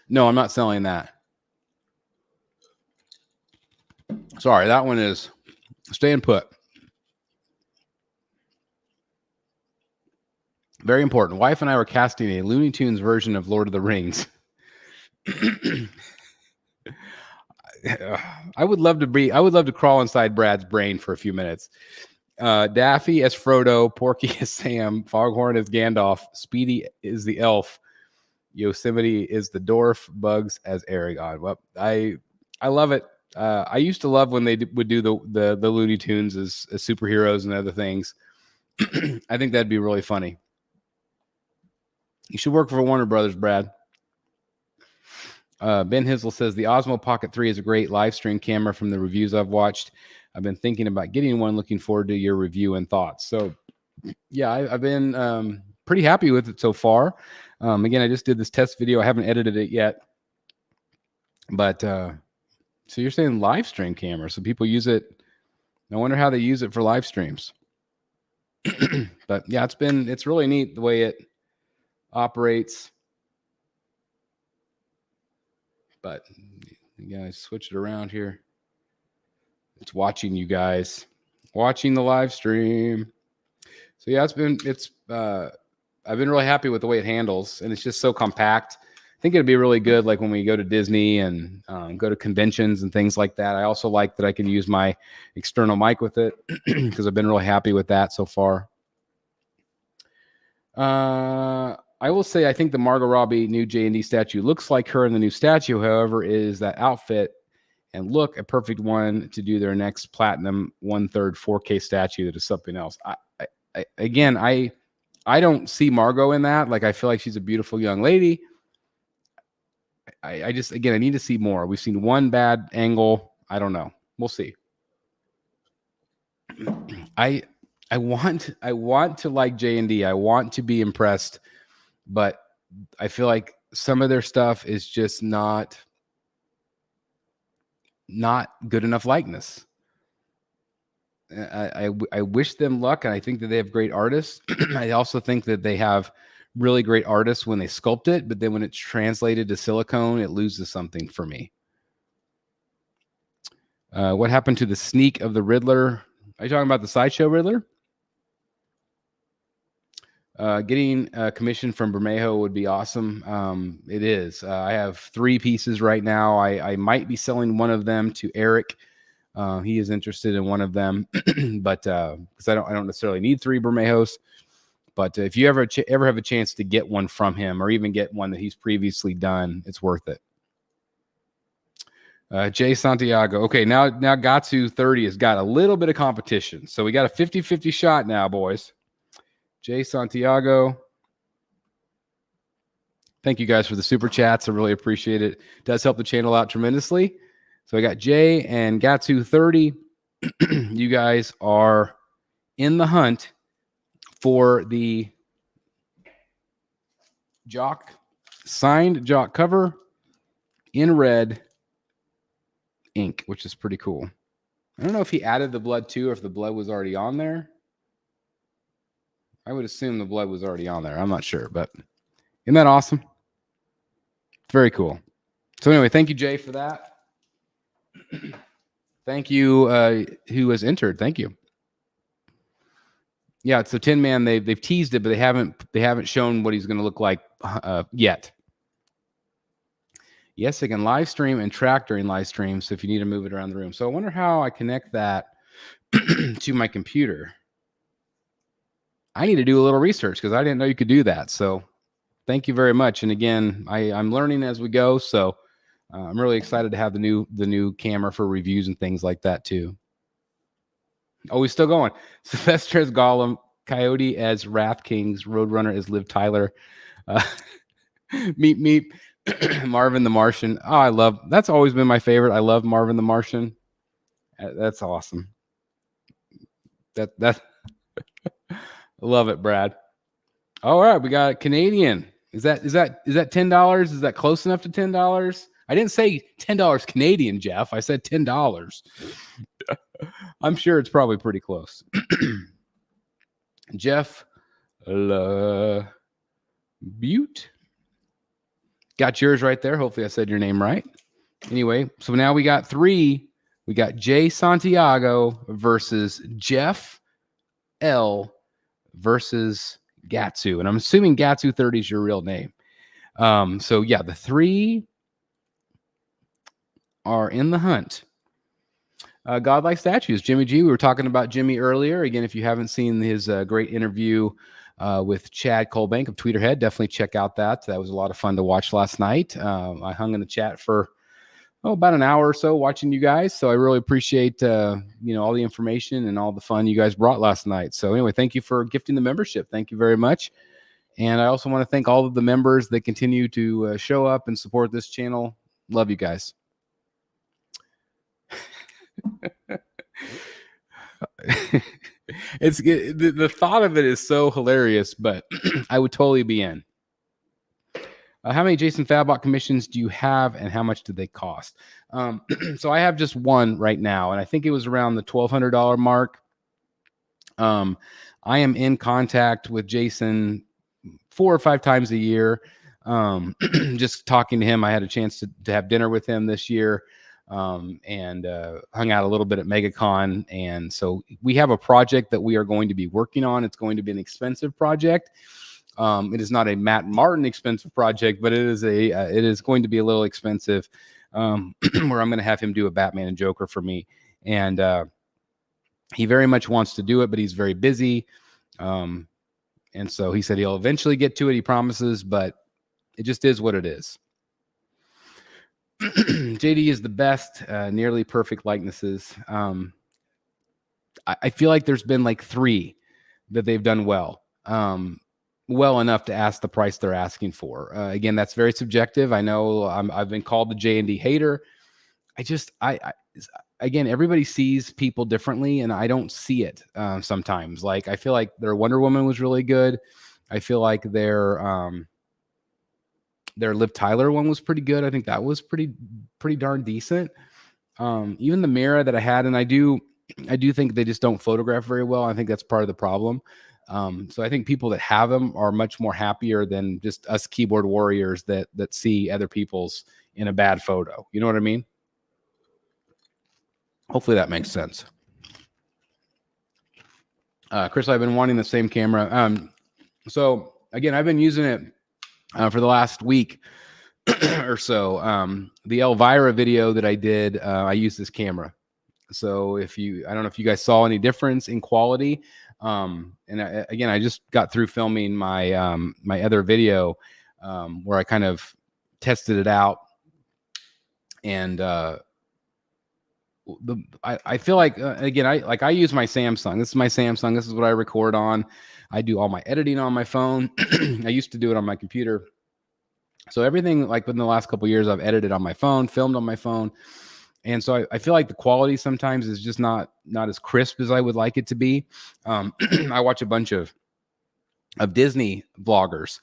No, I'm not selling that. Sorry, that one is staying put. Very important. Wife and I were casting a Looney Tunes version of Lord of the Rings. I would love to crawl inside Brad's brain for a few minutes. Daffy as Frodo, Porky as Sam, Foghorn as Gandalf, Speedy is the elf, Yosemite is the dwarf, Bugs as Aragorn. Well, I love it. I used to love when they would do the Looney Tunes as superheroes and other things. I think that'd be really funny. You should work for Warner Brothers, Brad. Ben Hizzle says the Osmo Pocket 3 is a great live stream camera from the reviews I've watched. I've been thinking about getting one. Looking forward to your review and thoughts. So, yeah, I've been pretty happy with it so far. Again, I just did this test video. I haven't edited it yet. But so you're saying live stream camera. So people use it. I wonder how they use it for live streams. But yeah, it's really neat the way it operates. But you guys switch it around here. It's watching you guys, watching the live stream. So yeah, I've been really happy with the way it handles, and it's just so compact. I think it'd be really good, like when we go to Disney and go to conventions and things like that. I also like that I can use my external mic with it because I've been really happy with that so far. I will say I think the Margot Robbie new J&D statue looks like her in the new statue. However, is that outfit and look a perfect one to do their next platinum 1/3 4K statue that is something else. I don't see Margot in that. Like, I feel like she's a beautiful young lady. I just, again, I need to see more. We've seen one bad angle. I don't know. We'll see. I want to like J&D. I want to be impressed, but I feel like some of their stuff is just not good enough likeness. I wish them luck, and I think that they have great artists. I also think that they have really great artists when they sculpt it, but then when it's translated to silicone, it loses something for me. What happened to the sneak of the Riddler? Are you talking about the Sideshow Riddler? Getting a commission from Bermejo would be awesome. It is. I have 3 pieces right now. I might be selling one of them to Eric. He is interested in one of them, but because I don't necessarily need 3 Bermejos. But if you ever have a chance to get one from him, or even get one that he's previously done, it's worth it. Jay Santiago. Okay, now Gatsu 30 has got a little bit of competition. So we got a 50-50 shot now, boys. Jay Santiago. Thank you guys for the super chats. I really appreciate it. It does help the channel out tremendously. So I got Jay and Gatsu 30. You guys are in the hunt for the Jock, signed Jock cover in red ink, which is pretty cool. I don't know if he added the blood too, or if the blood was already on there. I would assume the blood was already on there. I'm not sure, but isn't that awesome? Very cool. So anyway, thank you, Jay, for that. Thank you, who has entered. Thank you. Yeah, so Tin Man, they've teased it, but they haven't shown what he's going to look like yet. Yes, I can live stream and track during live stream. So if you need to move it around the room, so I wonder how I connect that to my computer. I need to do a little research because I didn't know you could do that. So thank you very much. And again, I'm learning as we go, so I'm really excited to have the new camera for reviews and things like that too. Oh, he's still going. Sylvester as Gollum, Coyote as Wrath Kings, Roadrunner as Liv Tyler, Meep, Marvin the Martian. Oh, that's always been my favorite. I love Marvin the Martian. That's awesome. That love it, Brad. All right, we got Canadian. Is that $10? Is that close enough to $10? I didn't say $10 Canadian, Jeff. I said $10. I'm sure it's probably pretty close. Jeff Butte. Got yours right there. Hopefully I said your name right. Anyway, so now we got 3. We got Jay Santiago versus Jeff L versus Gatsu. And I'm assuming Gatsu 30 is your real name. So yeah, the 3 are in the hunt. Godlike Statues, Jimmy G. We were talking about Jimmy earlier. Again, if you haven't seen his great interview with Chad Colbank of Tweeterhead, definitely check out that. That was a lot of fun to watch last night. I hung in the chat for about an hour or so watching you guys. So I really appreciate all the information and all the fun you guys brought last night. So anyway, thank you for gifting the membership. Thank you very much. And I also want to thank all of the members that continue to show up and support this channel. Love you guys. The thought of it is so hilarious, but I would totally be in. How many Jason Fabot commissions do you have, and how much do they cost? So I have just one right now, and I think it was around the $1,200 mark. I am in contact with Jason 4 or 5 times a year. Just talking to him. I had a chance to have dinner with him this year. And hung out a little bit at MegaCon. And so we have a project that we are going to be working on. It's going to be an expensive project. It is not a Matt Martin expensive project, but it is going to be a little expensive, where I'm going to have him do a Batman and Joker for me. And he very much wants to do it, but he's very busy. And so he said he'll eventually get to it. He promises, but it just is what it is. JD is the best, nearly perfect likenesses. I feel like there's been like 3 that they've done well enough to ask the price they're asking for. Again, that's very subjective. I know I've been called the J&D hater. Again, everybody sees people differently, and I don't see it sometimes. Like, I feel like their Wonder Woman was really good. I feel like their Liv Tyler one was pretty good. I think that was pretty darn decent. Even the Mira that I had, and I do think they just don't photograph very well. I think that's part of the problem. So I think people that have them are much more happier than just us keyboard warriors that see other people's in a bad photo. You know what I mean? Hopefully that makes sense. Chris, I've been wanting the same camera. So again, I've been using it for the last week or so. The Elvira video that I did, I used this camera. So I don't know if you guys saw any difference in quality. Again, I just got through filming my my other video where I kind of tested it out, and I feel like again, I use my Samsung. This is my Samsung. This is what I record on. I do all my editing on my phone. I used to do it on my computer. So everything, like within the last couple of years, I've edited on my phone, filmed on my phone. And so I feel like the quality sometimes is just not as crisp as I would like it to be. I watch a bunch of Disney vloggers,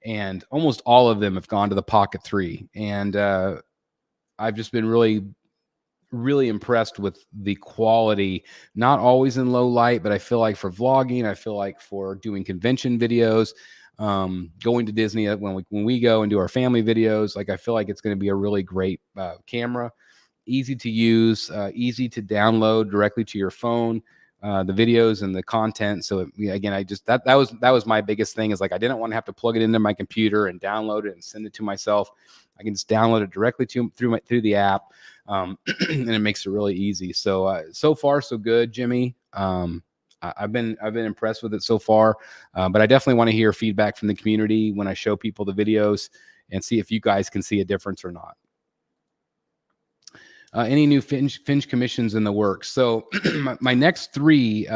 and almost all of them have gone to the Pocket 3. And I've just been really, really impressed with the quality, not always in low light, but I feel like for vlogging, I feel like for doing convention videos, going to Disney when we go and do our family videos, like I feel like it's going to be a really great camera. Easy to use, easy to download directly to your phone, the videos and the content. So again, that was my biggest thing, is like I didn't want to have to plug it into my computer and download it and send it to myself. I can just download it directly through the app, and it makes it really easy. So so far so good, Jimmy. I've been impressed with it so far, but I definitely want to hear feedback from the community when I show people the videos and see if you guys can see a difference or not. Any new Finch commissions in the works? So my next 3,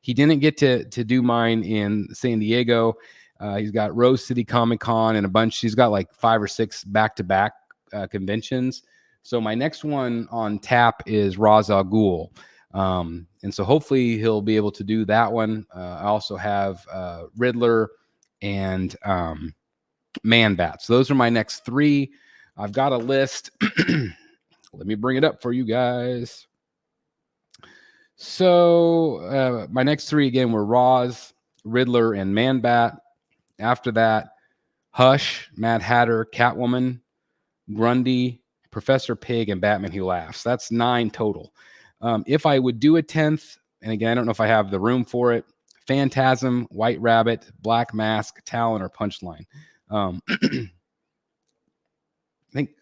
he didn't get to do mine in San Diego. He's got Rose City Comic Con and a bunch. He's got like 5 or 6 back-to-back conventions. So my next one on tap is Ra's al Ghul. And so hopefully he'll be able to do that one. I also have Riddler and Man Bat. So those are my next 3. I've got a list. Let me bring it up for you guys. So my next 3 again were Ra's, Riddler, and Man Bat. After that, Hush, Mad Hatter, Catwoman, Grundy, Professor Pig, and Batman Who Laughs. That's 9 total. If I would do a 10th, and again, I don't know if I have the room for it, Phantasm, White Rabbit, Black Mask, Talon, or Punchline. I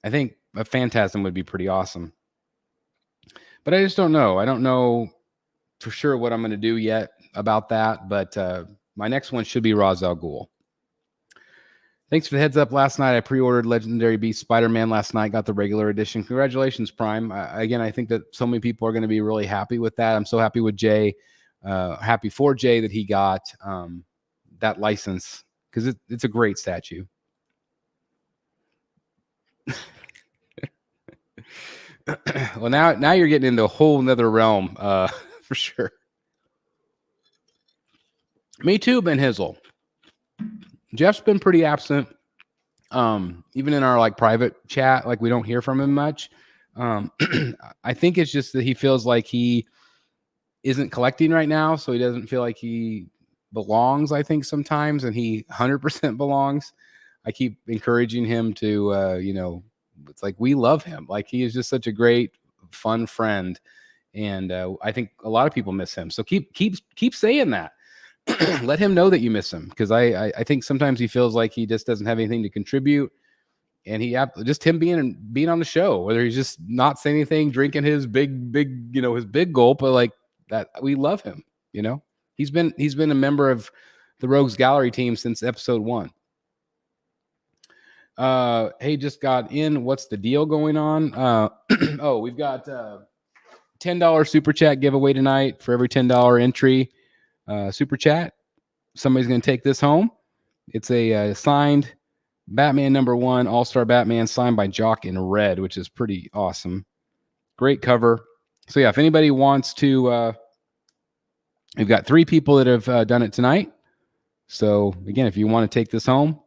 think a Phantasm would be pretty awesome. But I just don't know. I don't know for sure what I'm going to do yet about that. But my next one should be Ra's al Ghul. Thanks for the heads up last night. I pre-ordered Legendary Beast Spider-Man last night, got the regular edition. Congratulations, Prime. Again, I think that so many people are going to be really happy with that. I'm so happy with Jay, happy for Jay that he got that license because it's a great statue. Well, now you're getting into a whole nother realm for sure. Me too, Ben Hizzle. Jeff's been pretty absent. Even in our like private chat, like we don't hear from him much. I think it's just that he feels like he isn't collecting right now, so he doesn't feel like he belongs, I think sometimes, and he 100% belongs. I keep encouraging him to it's like we love him. Like he is just such a great, fun friend. And I think a lot of people miss him. So keep saying that. Let him know that you miss him, because I think sometimes he feels like he just doesn't have anything to contribute, and he just him being on the show, whether he's just not saying anything, drinking his big his big gulp, but like that, we love him. He's been a member of the Rogues Gallery team since episode 1. Hey, just got in. What's the deal going on? We've got $10 super chat giveaway tonight. For every $10 entry super chat, somebody's going to take this home. It's a signed Batman #1 All-Star Batman signed by Jock in red, which is pretty awesome. Great cover. So yeah, if anybody wants to, we've got 3 people that have done it tonight. So again, if you want to take this home,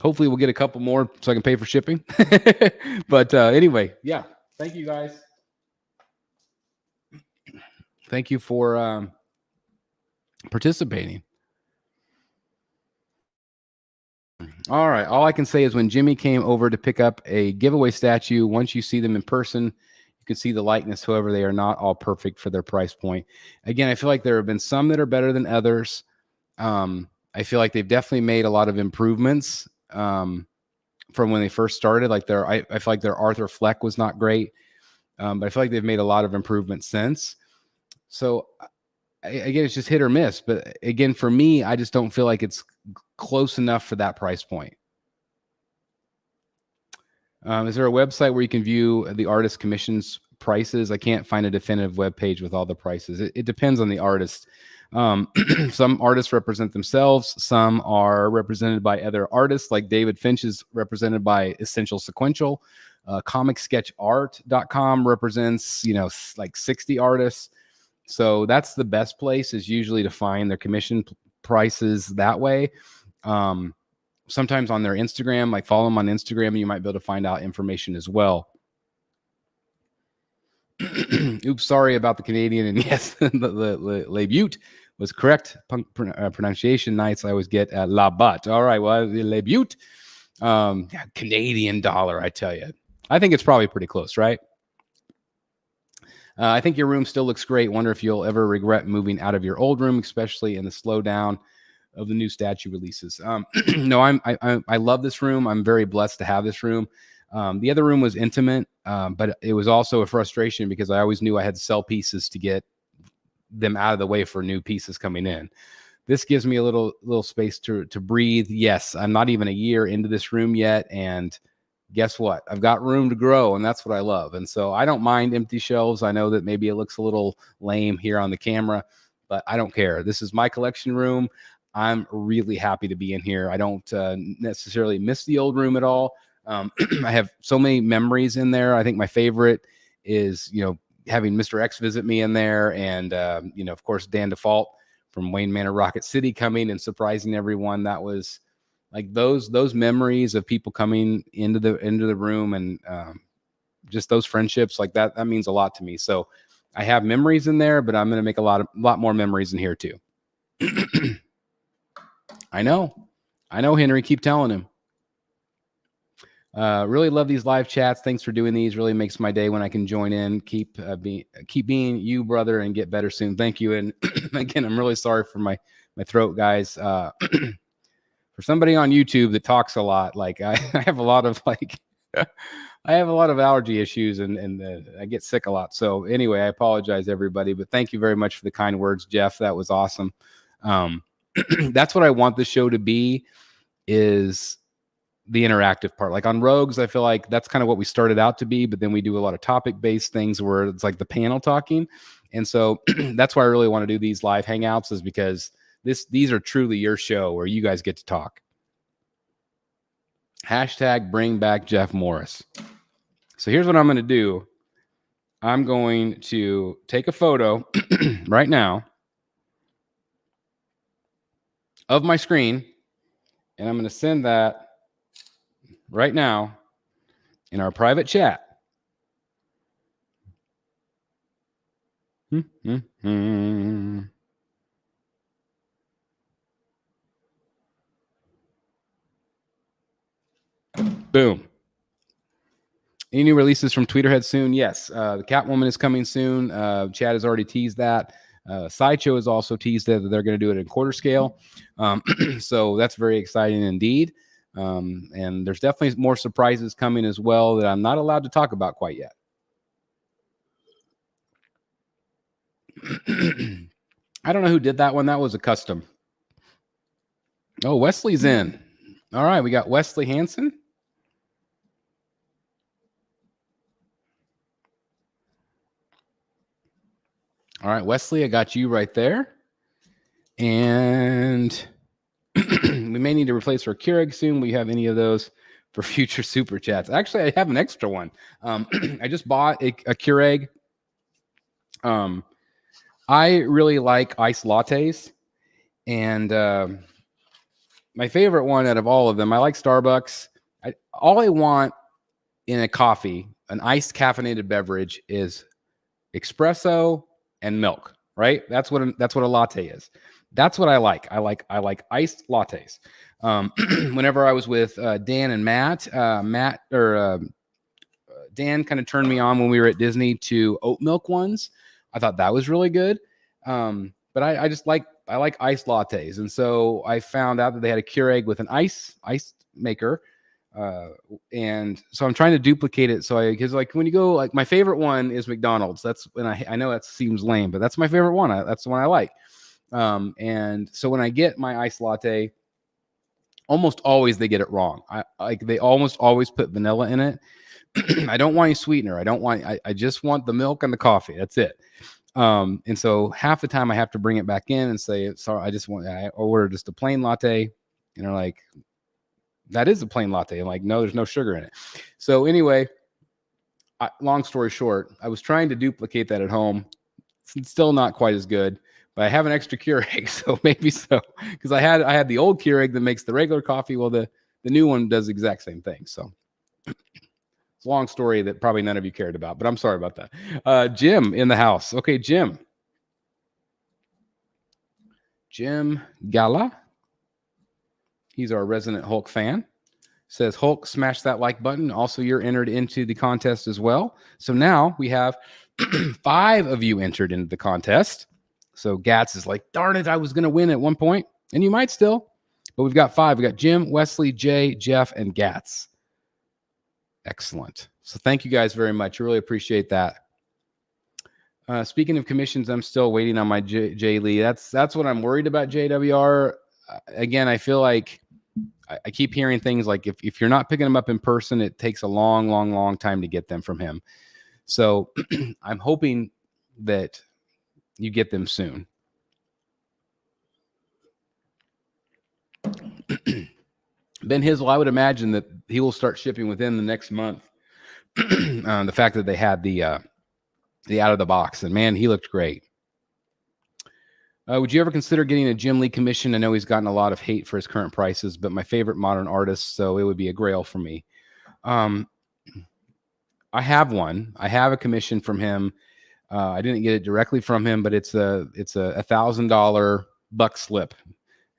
hopefully we'll get a couple more so I can pay for shipping. But anyway, yeah, thank you guys. Thank you for participating. All right. All I can say is when Jimmy came over to pick up a giveaway statue, once you see them in person, you can see the likeness. However, they are not all perfect for their price point. Again, I feel like there have been some that are better than others. I feel like they've definitely made a lot of improvements from when they first started. Like I feel like their Arthur Fleck was not great, but I feel like they've made a lot of improvements since. So again, it's just hit or miss. But again, for me, I just don't feel like it's close enough for that price point. Is there a website where you can view the artist commissions prices? I can't find a definitive web page with all the prices. It depends on the artist. Some artists represent themselves. Some are represented by other artists, like David Finch is represented by Essential Sequential. ComicSketchArt.com represents, like 60 artists. So that's the best place, is usually to find their commission prices that way. Sometimes on their Instagram, like follow them on Instagram, you might be able to find out information as well. Oops, sorry about the Canadian. And yes, the Le Butte was correct. Pronunciation nights I always get La Butte. All right, well, Le Butte, Canadian dollar, I tell you. I think it's probably pretty close, right? I think your room still looks great. Wonder if you'll ever regret moving out of your old room, especially in the slowdown of the new statue releases. No, I love this room. I'm very blessed to have this room. The other room was intimate, but it was also a frustration because I always knew I had to sell pieces to get them out of the way for new pieces coming in. This gives me a little space to breathe. Yes, I'm not even a year into this room yet, and guess what? I've got room to grow, and that's what I love. And so I don't mind empty shelves. I know that maybe it looks a little lame here on the camera, but I don't care. This is my collection room. I'm really happy to be in here. I don't necessarily miss the old room at all. I have so many memories in there. I think my favorite is, having Mr. X visit me in there, and of course, Dan Default from Wayne Manor Rocket City coming and surprising everyone. That was like those memories of people coming into the room, and just those friendships like that means a lot to me. So I have memories in there, but I'm going to make a lot more memories in here too. I know, Henry, keep telling him. Really love these live chats. Thanks for doing these. Really makes my day when I can join in. Keep being you, brother, and get better soon. Thank you. And again, I'm really sorry for my throat, guys. For somebody on YouTube that talks a lot, like I have a lot of I have a lot of allergy issues, and I get sick a lot. So anyway, I apologize, everybody, but thank you very much for the kind words, Jeff. That was awesome. That's what I want the show to be, is the interactive part. Like on Rogues, I feel like that's kind of what we started out to be, but then we do a lot of topic-based things where it's like the panel talking. And so that's why I really want to do these live hangouts, is because these are truly your show where you guys get to talk. Hashtag bring back Jeff Morris. So here's what I'm going to do. I'm going to take a photo right now of my screen, and I'm going to send that right now in our private chat. Boom. Any new releases from Tweeterhead soon? Yes. The Catwoman is coming soon. Chad has already teased that. Sideshow has also teased that they're going to do it in quarter scale. So that's very exciting indeed. And there's definitely more surprises coming as well that I'm not allowed to talk about quite yet. I don't know who did that one. That was a custom. Oh, Wesley's in. All right, we got Wesley Hansen. All right, Wesley, I got you right there. And we may need to replace our Keurig soon. We have any of those for future super chats? Actually, I have an extra one. I just bought a Keurig. I really like iced lattes. And my favorite one out of all of them, I like Starbucks. All I want in a coffee, an iced caffeinated beverage, is espresso and milk, right? That's what a latte is. That's what I like. I like iced lattes. Whenever I was with Dan and Matt, Dan kind of turned me on when we were at Disney to oat milk ones. I thought that was really good. But I like iced lattes. And so I found out that they had a Keurig with an ice maker. And so I'm trying to duplicate it. Because like when you go, like my favorite one is McDonald's. That's when I know that seems lame, but that's my favorite one. That's the one I like. And so when I get my iced latte, almost always they get it wrong. They almost always put vanilla in it. I don't want any sweetener. I just want the milk and the coffee. That's it. And so half the time I have to bring it back in and say, sorry, I order just a plain latte. And they're like, that is a plain latte. I'm like, no, there's no sugar in it. So anyway, long story short, I was trying to duplicate that at home. It's still not quite as good, but I have an extra Keurig, so maybe so. Because I had the old Keurig that makes the regular coffee. Well, the new one does the exact same thing. So it's a long story that probably none of you cared about, but I'm sorry about that. Jim in the house. Okay, Jim Gala. He's our resident Hulk fan. Says, Hulk, smash that like button. Also, you're entered into the contest as well. So now we have 5 of you entered into the contest. So Gatz is like, darn it, I was going to win at one point. And you might still. But we've got 5. We got Jim, Wesley, Jay, Jeff, and Gatz. Excellent. So thank you guys very much. I really appreciate that. Speaking of commissions, I'm still waiting on my J Lee. That's what I'm worried about. JWR. Again, I feel like I keep hearing things like if you're not picking them up in person, it takes a long time to get them from him. So I'm hoping that you get them soon. Ben Hizzle, I would imagine that he will start shipping within the next month. The fact that they had the out of the box, and man, he looked great. Would you ever consider getting a Jim Lee commission? I know he's gotten a lot of hate for his current prices, but my favorite modern artist, so it would be a grail for me. I have one. I have a commission from him. I didn't get it directly from him, but it's a $1,000 buck slip,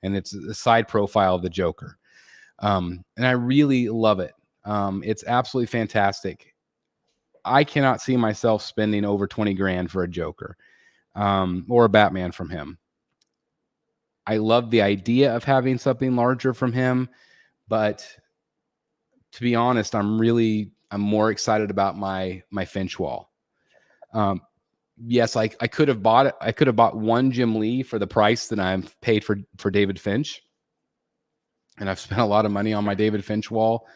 and it's a side profile of the Joker. And I really love it. It's absolutely fantastic. I cannot see myself spending over 20 grand for a Joker, or a Batman from him. I love the idea of having something larger from him, but to be honest, I'm more excited about my Finch wall. Yes, I could have bought it. I could have bought one Jim Lee for the price that I've paid for David Finch. And I've spent a lot of money on my David Finch wall,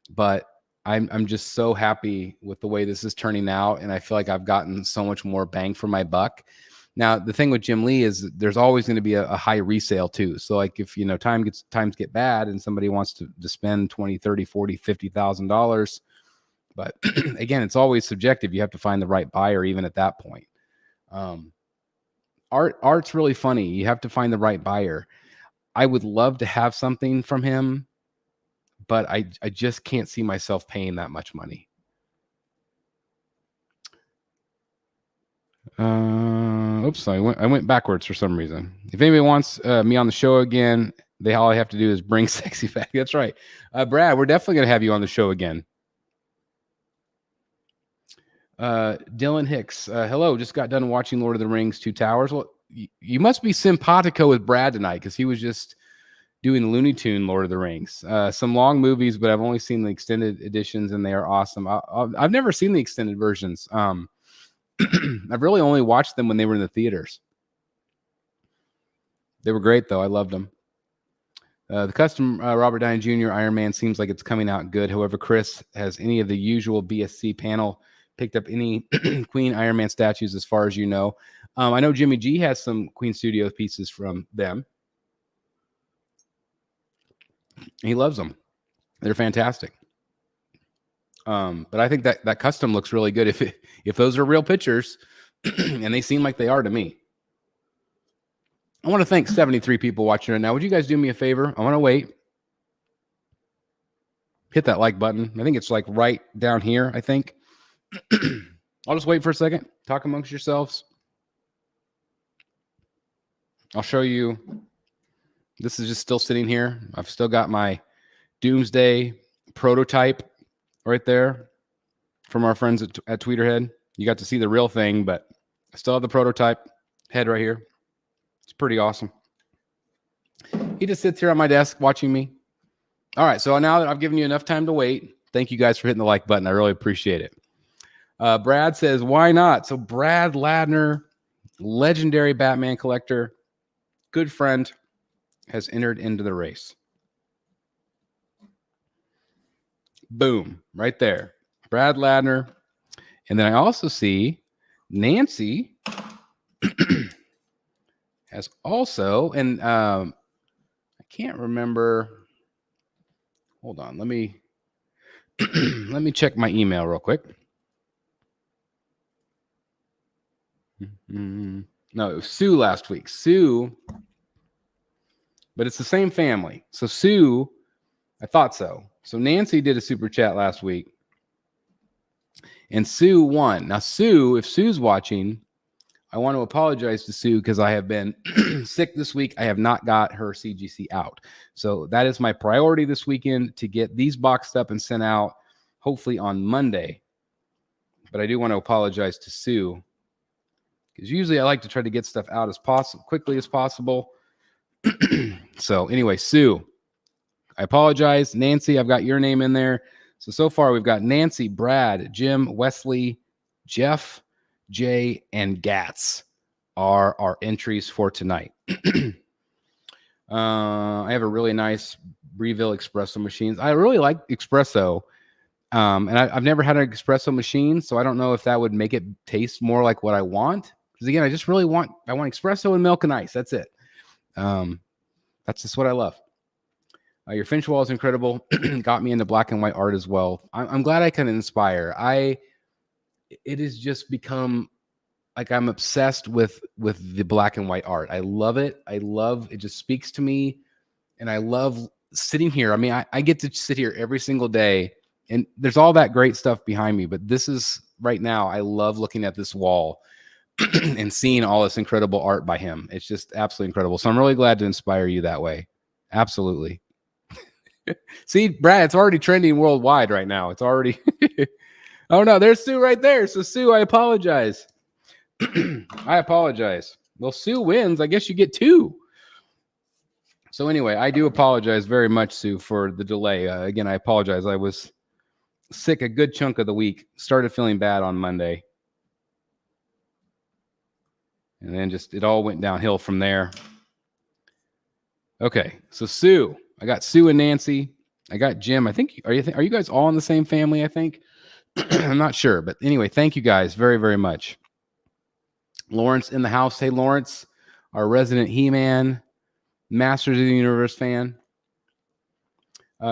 but I'm just so happy with the way this is turning out. And I feel like I've gotten so much more bang for my buck. Now, the thing with Jim Lee is there's always going to be a high resale too. So like if, times get bad and somebody wants to spend $20, $30, $40, $50,000, but again, it's always subjective. You have to find the right buyer even at that point. Art's really funny. You have to find the right buyer. I would love to have something from him, but I just can't see myself paying that much money. Oops, I went backwards for some reason. If anybody wants me on the show again, all I have to do is bring sexy back. That's right. Brad, we're definitely going to have you on the show again. Dylan Hicks, hello, just got done watching Lord of the Rings 2 Towers. Well, you must be simpatico with Brad tonight, because he was just doing Looney Tune Lord of the Rings. Some long movies, but I've only seen the extended editions, and they are awesome. I've never seen the extended versions. I've really only watched them when they were in the theaters. They were great, though. I loved them. The custom Robert Downey Jr. Iron Man seems like it's coming out good. However, Chris, has any of the usual BSC panel picked up any Queen Iron Man statues as far as you know? I know Jimmy G has some Queen Studios pieces from them. He loves them. They're fantastic. But I think that custom looks really good if those are real pictures, and they seem like they are to me. I want to thank 73 people watching right now. Would you guys do me a favor? I want to wait. Hit that like button. I think it's like right down here, I think. I'll just wait for a second. Talk amongst yourselves. I'll show you. This is just still sitting here. I've still got my Doomsday prototype right there from our friends at Tweeterhead. You got to see the real thing, but I still have the prototype head right here. It's pretty awesome. He just sits here on my desk watching me. All right, so now that I've given you enough time to wait, thank you guys for hitting the like button. I really appreciate it. Brad says, why not? So Brad Ladner, legendary Batman collector, good friend, has entered into the race. Boom, right there. Brad Ladner. And then I also see Nancy has also, and I can't remember. Hold on, let me let me check my email real quick. No, it was Sue last week. Sue, but it's the same family. So Sue, I thought so. So Nancy did a super chat last week, and Sue won. Now, Sue, if Sue's watching, I want to apologize to Sue because I have been sick this week. I have not got her CGC out. So that is my priority this weekend, to get these boxed up and sent out, hopefully on Monday. But I do want to apologize to Sue, because usually I like to try to get stuff out as quickly as possible. So anyway, Sue, I apologize. Nancy, I've got your name in there. So far we've got Nancy, Brad, Jim, Wesley, Jeff, Jay, and Gats are our entries for tonight. I have a really nice Breville espresso machines. I really like espresso. And I've never had an espresso machine, so I don't know if that would make it taste more like what I want. Because again, I just really want espresso and milk and ice. That's it. That's just what I love. Your Finch wall is incredible. Got me into black and white art as well. I'm glad I can inspire. It has just become like I'm obsessed with the black and white art. I love it. It just speaks to me, and I love sitting here. I mean, I get to sit here every single day, and there's all that great stuff behind me. But this is right now. I love looking at this wall and seeing all this incredible art by him. It's just absolutely incredible. So I'm really glad to inspire you that way. Absolutely. See, Brad, it's already trending worldwide right now. It's already. Oh no, there's Sue right there. So Sue, I apologize. I apologize. Well, Sue wins. I guess you get 2. So anyway, I do apologize very much, Sue, for the delay. Again, I apologize. I was sick a good chunk of the week. Started feeling bad on Monday. And then just it all went downhill from there. Okay, so Sue. I got Sue and Nancy. I got Jim. I think are you guys all in the same family, I think? I'm not sure, but anyway, thank you guys very, very much. Lawrence in the house. Hey, Lawrence, our resident He-Man, Masters of the Universe fan.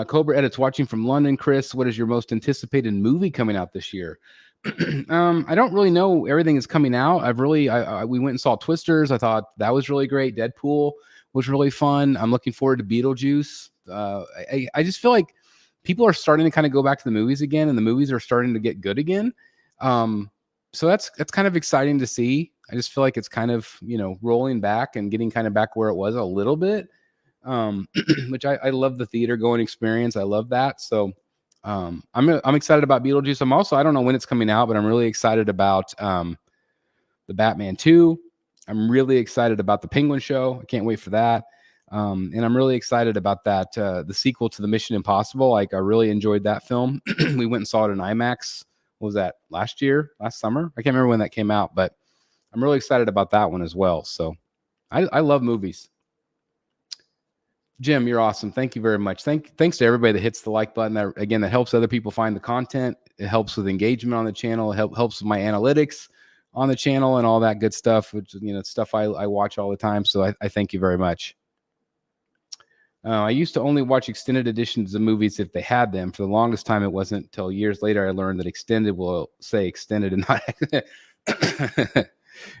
Cobra Edits watching from London. Chris, what is your most anticipated movie coming out this year? I don't really know. Everything is coming out. We went and saw Twisters. I thought that was really great. Deadpool was really fun. I'm looking forward to Beetlejuice. I just feel like people are starting to kind of go back to the movies again, and the movies are starting to get good again. So that's kind of exciting to see. I just feel like it's kind of, rolling back and getting kind of back where it was a little bit, which I love the theater going experience. I love that. So I'm excited about Beetlejuice. I don't know when it's coming out, but I'm really excited about the Batman 2. I'm really excited about the Penguin Show. I can't wait for that. And I'm really excited about that, the sequel to the Mission Impossible. Like, I really enjoyed that film. We went and saw it in IMAX. What was that, last summer? I can't remember when that came out, but I'm really excited about that one as well. So I love movies. Jim, you're awesome. Thank you very much. Thanks to everybody that hits the like button. That helps other people find the content. It helps with engagement on the channel. It helps with my analytics on the channel and all that good stuff, which, stuff I watch all the time. So I thank you very much. I used to only watch extended editions of movies if they had them. For the longest time, it wasn't until years later I learned that extended will say extended and not.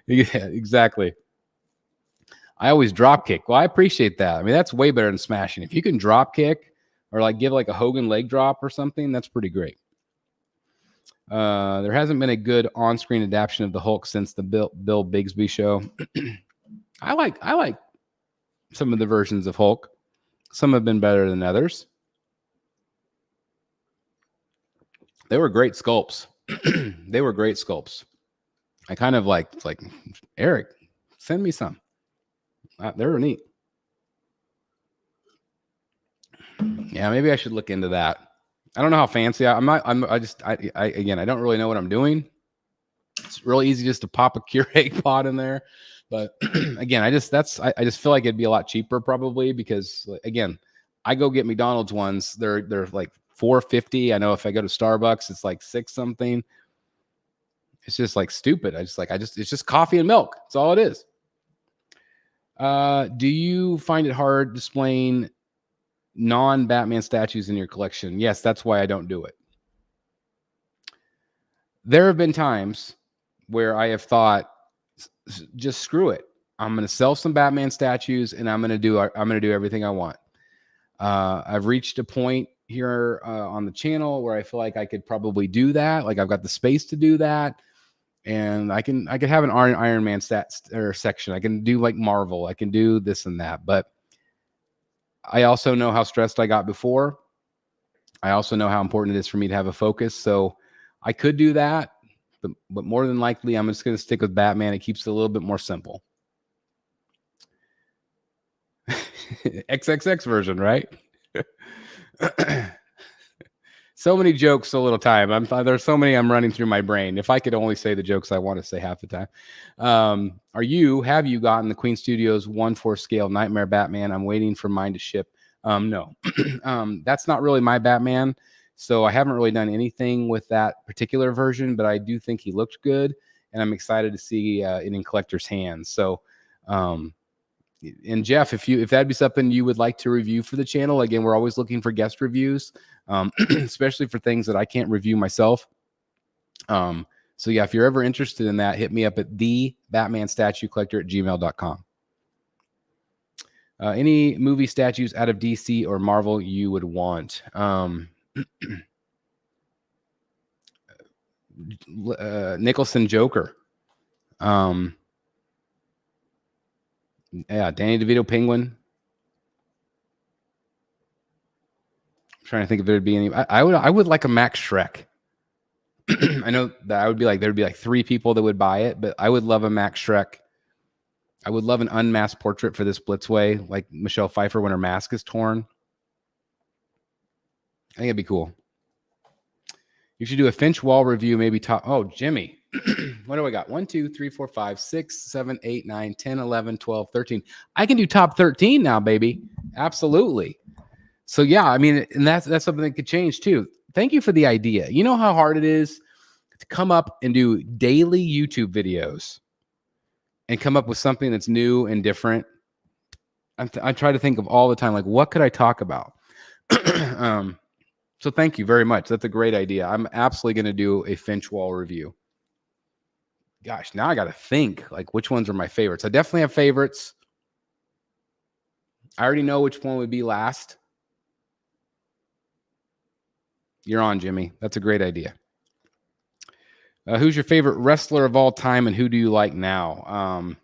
Yeah, exactly. I always drop kick. Well, I appreciate that. I mean, that's way better than smashing. If you can drop kick or like give like a Hogan leg drop or something, that's pretty great. There hasn't been a good on-screen adaptation of the Hulk since the Bill Bigsby show. I like some of the versions of Hulk. Some have been better than others. They were great sculpts. They were great sculpts. I kind of like Eric, send me some. They were neat. Yeah, maybe I should look into that. I don't know how fancy I'm not. I don't really know what I'm doing. It's really easy just to pop a Keurig pot in there. But again, I just feel like it'd be a lot cheaper probably because, again, I go get McDonald's ones. They're like $4.50. I know if I go to Starbucks, it's like $6 something. It's just like stupid. It's just coffee and milk. That's all it is. Do you find it hard displaying non-Batman statues in your collection? Yes, that's why I don't do it. There have been times where I have thought, just screw it. I'm going to sell some Batman statues and I'm going to do everything I want. I've reached a point here on the channel where I feel like I could probably do that. Like, I've got the space to do that. And I could have an Iron Man section. I can do like Marvel. I can do this and that. But I also know how stressed I got before. I also know how important it is for me to have a focus. So I could do that. But more than likely, I'm just going to stick with Batman. It keeps it a little bit more simple. XXX version, right? So many jokes, so little time. There's so many I'm running through my brain. If I could only say the jokes I want to say half the time. Have you gotten the Queen Studios 1/4 scale Nightmare Batman? I'm waiting for mine to ship. No, that's not really my Batman. So I haven't really done anything with that particular version, but I do think he looked good, and I'm excited to see it in collector's hands. So, and Jeff, if that'd be something you would like to review for the channel, again, we're always looking for guest reviews, especially for things that I can't review myself. So yeah, if you're ever interested in that, hit me up at thebatmanstatuecollector@gmail.com. Any movie statues out of DC or Marvel you would want? Nicholson Joker. Yeah, Danny DeVito Penguin. I'm trying to think if there'd be any. I would like a Max Shrek. I know that there'd be like 3 people that would buy it, but I would love a Max Shrek. I would love an unmasked portrait for this Blitzway, like Michelle Pfeiffer when her mask is torn. I think it'd be cool. You should do a Finch wall review, maybe top. Oh, Jimmy. What do I got? 1, 2, 3, 4, 5, 6, 7, 8, 9, 10, 11, 12, 13. I can do top 13 now, baby. Absolutely. So yeah, I mean, and that's something that could change too. Thank you for the idea. You know how hard it is to come up and do daily YouTube videos and come up with something that's new and different. I try to think of all the time, like, what could I talk about? So thank you very much. That's a great idea. I'm absolutely going to do a Finch wall review. Gosh, now I got to think, like, which ones are my favorites. I definitely have favorites. I already know which one would be last. You're on, Jimmy. That's a great idea. Who's your favorite wrestler of all time, and who do you like now?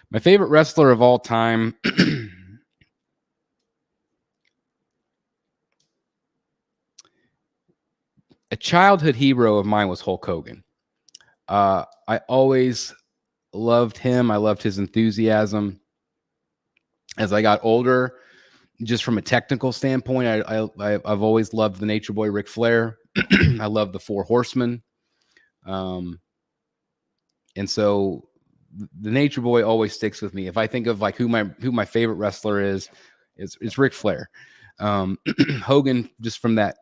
My favorite wrestler of all time. A childhood hero of mine was Hulk Hogan. I always loved him. I loved his enthusiasm. As I got older, just from a technical standpoint, I've always loved the Nature Boy Ric Flair. I love the Four Horsemen. And so the Nature Boy always sticks with me. If I think of like who my favorite wrestler is, it's Ric Flair. Hogan, just from that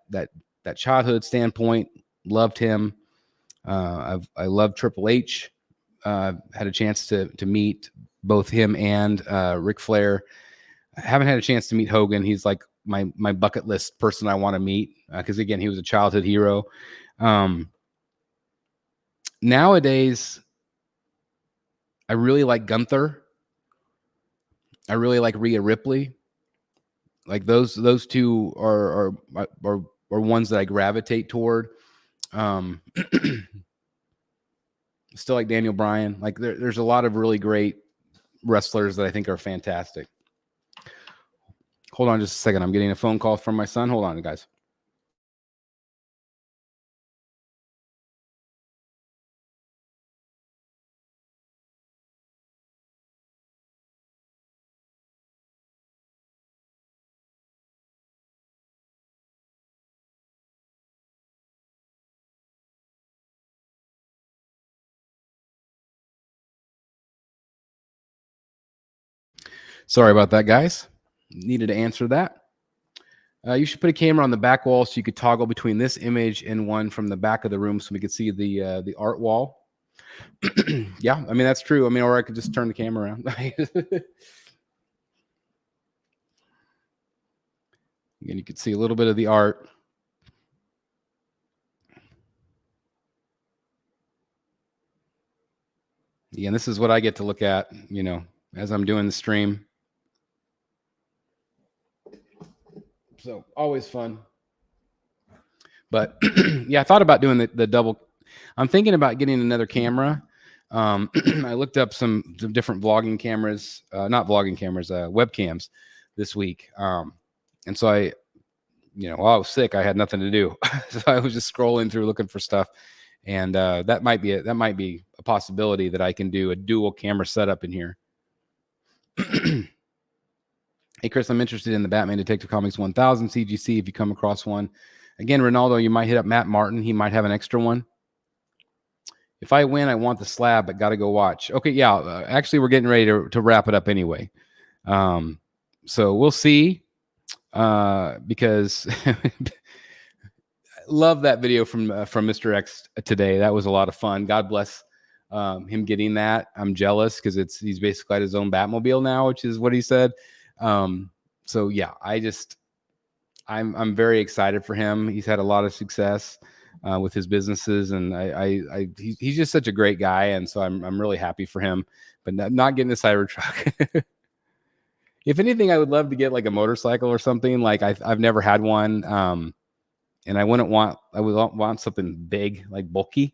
childhood standpoint, loved him. I love Triple H. Had a chance to meet both him and Ric Flair. I haven't had a chance to meet Hogan. He's like my bucket list person I want to meet because again, he was a childhood hero. Nowadays, I really like Gunther. I really like Rhea Ripley. Like those two are ones that I gravitate toward. Still like Daniel Bryan. Like there's a lot of really great wrestlers that I think are fantastic. Hold on just a second. I'm getting a phone call from my son. Hold on, guys. Sorry about that, guys. Needed to answer that. You should put a camera on the back wall so you could toggle between this image and one from the back of the room so we could see the art wall. Yeah, I mean, that's true. I mean, or I could just turn the camera around. Again, you could see a little bit of the art. Again, this is what I get to look at, you know, as I'm doing the stream. So always fun. But yeah, I thought about doing the double. I'm thinking about getting another camera. I looked up some different vlogging cameras, not vlogging cameras, webcams this week. And so while I was sick, I had nothing to do. So I was just scrolling through looking for stuff. And that might be a possibility that I can do a dual camera setup in here. Hey, Chris, I'm interested in the Batman Detective Comics 1000 CGC if you come across one. Again, Ronaldo, you might hit up Matt Martin. He might have an extra one. If I win, I want the slab, but got to go watch. Okay, yeah. Actually, we're getting ready to wrap it up anyway. So we'll see. Because love that video from Mr. X today. That was a lot of fun. God bless him getting that. I'm jealous because he's basically got his own Batmobile now, which is what he said. So yeah, I'm very excited for him. He's had a lot of success with his businesses, and he's just such a great guy, and so I'm really happy for him. But not getting a Cybertruck. If anything, I would love to get like a motorcycle or something. Like I've never had one, and I would want something big, like bulky,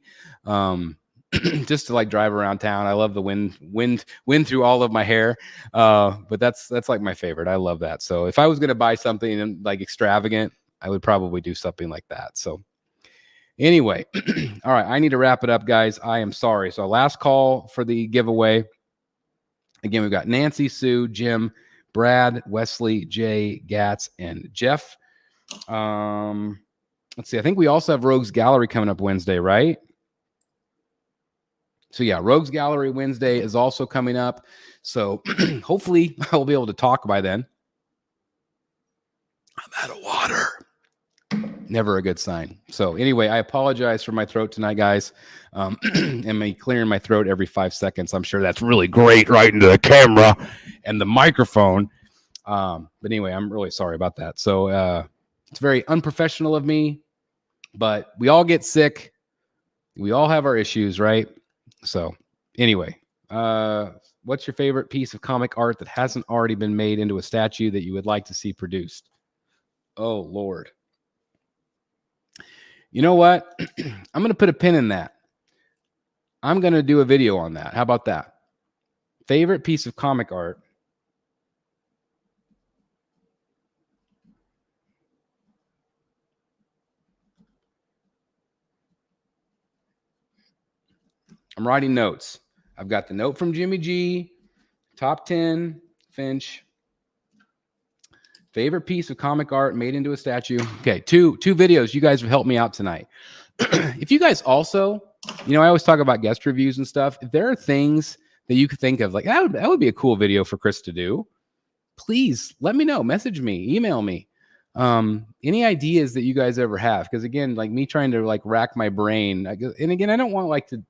just to like drive around town. I love the wind through all of my hair, but that's like my favorite. I love that. So if I was gonna buy something like extravagant, I would probably do something like that. So anyway, all right, I need to wrap it up, guys. I am sorry. So last call for the giveaway. Again, we've got Nancy, Sue, Jim, Brad, Wesley, Jay, Gatz, and Jeff. Let's see. I think we also have Rogues Gallery coming up Wednesday, right? So yeah, Rogues Gallery Wednesday is also coming up. So hopefully I'll be able to talk by then. I'm out of water. Never a good sign. So anyway, I apologize for my throat tonight, guys. And me clearing my throat every 5 seconds. I'm sure that's really great right into the camera and the microphone. But anyway, I'm really sorry about that. So it's very unprofessional of me, but we all get sick. We all have our issues, right? So anyway, what's your favorite piece of comic art that hasn't already been made into a statue that you would like to see produced? Oh, Lord. You know what? I'm going to put a pin in that. I'm going to do a video on that. How about that? Favorite piece of comic art. I'm writing notes. I've got the note from Jimmy G, top 10, Finch. Favorite piece of comic art made into a statue. Okay, two videos. You guys have helped me out tonight. If you guys also, I always talk about guest reviews and stuff. If there are things that you could think of, like that would be a cool video for Chris to do, please let me know. Message me, email me. Any ideas that you guys ever have? Because again, like me trying to like rack my brain, and again, I don't want like to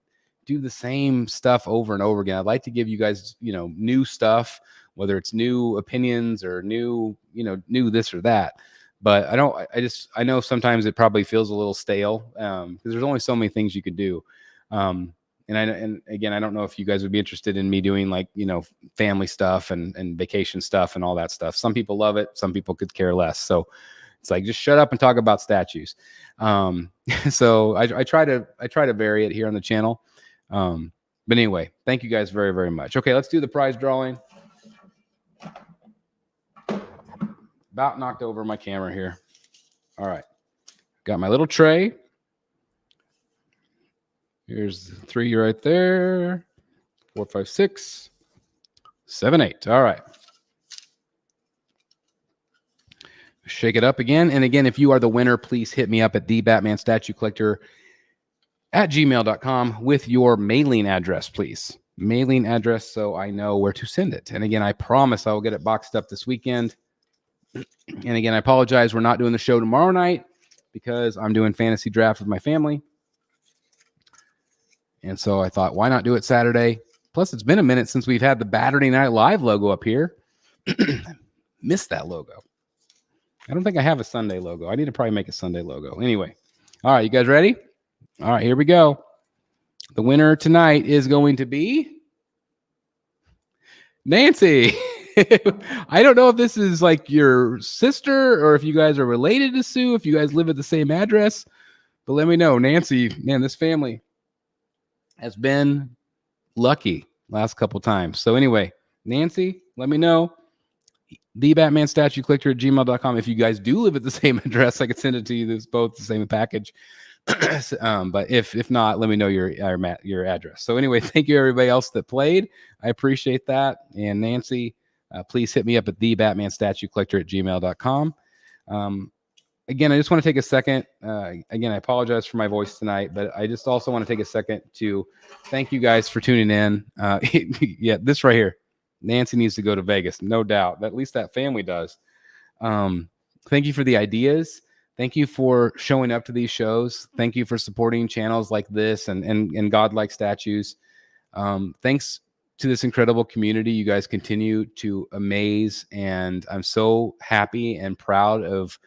do the same stuff over and over again. I'd like to give you guys, new stuff, whether it's new opinions or new this or that. But I know sometimes it probably feels a little stale because there's only so many things you could do. And again, I don't know if you guys would be interested in me doing like, family stuff and vacation stuff and all that stuff. Some people love it. Some people could care less. So it's like, just shut up and talk about statues. So I try to vary it here on the channel. But anyway, thank you guys very, very much. Okay, let's do the prize drawing. About knocked over my camera here. All right. Got my little tray. Here's 3 right there. 4, 5, 6, 7, 8. All right. Shake it up again. And again, if you are the winner, please hit me up at thebatmanstatuecollector@gmail.com with your mailing address, please. Mailing address so I know where to send it. And again, I promise I will get it boxed up this weekend. And again, I apologize. We're not doing the show tomorrow night because I'm doing fantasy draft with my family. And so I thought, why not do it Saturday? Plus, it's been a minute since we've had the Saturday Night Live logo up here. Missed that logo. I don't think I have a Sunday logo. I need to probably make a Sunday logo. Anyway. All right, you guys ready? All right, here we go. The winner tonight is going to be Nancy. I don't know if this is like your sister or if you guys are related to Sue, if you guys live at the same address, but let me know. Nancy, man, this family has been lucky last couple times. So anyway, Nancy, let me know. thebatmanstatuecollector@gmail.com. If you guys do live at the same address, I could send it to you. There's both the same package. But if not, let me know your address. So anyway, thank you everybody else that played. I appreciate that. And Nancy, please hit me up at thebatmanstatuecollector@gmail.com. Again, I just want to take a second. Again, I apologize for my voice tonight, but I just also want to take a second to thank you guys for tuning in. Yeah, this right here. Nancy needs to go to Vegas, no doubt. At least that family does. Thank you for the ideas. Thank you for showing up to these shows. Thank you for supporting channels like this and godlike statues. Thanks to this incredible community. You guys continue to amaze, and I'm so happy and proud of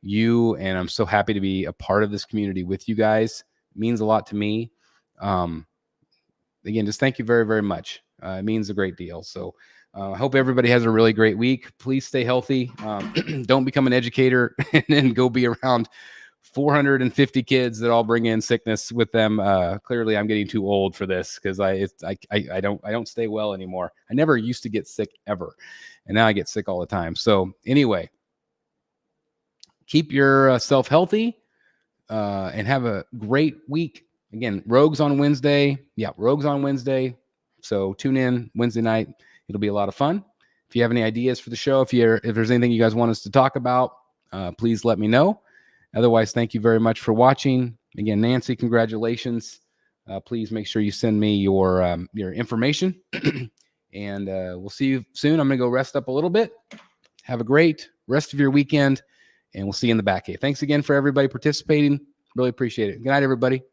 you, and I'm so happy to be a part of this community with you guys. It means a lot to me. Again, just thank you very, very much. It means a great deal. So I hope everybody has a really great week. Please stay healthy. Don't become an educator and then go be around 450 kids that all bring in sickness with them. Clearly I'm getting too old for this because I don't stay well anymore. I never used to get sick ever, and now I get sick all the time. So anyway, keep yourself healthy and have a great week. Again, Rogues on Wednesday. Yeah, Rogues on Wednesday. So tune in Wednesday night. It'll be a lot of fun. If you have any ideas for the show, if there's anything you guys want us to talk about, please let me know. Otherwise, thank you very much for watching. Again, Nancy, congratulations. Please make sure you send me your information. And we'll see you soon. I'm going to go rest up a little bit. Have a great rest of your weekend, and we'll see you in the back cave. Thanks again for everybody participating. Really appreciate it. Good night, everybody.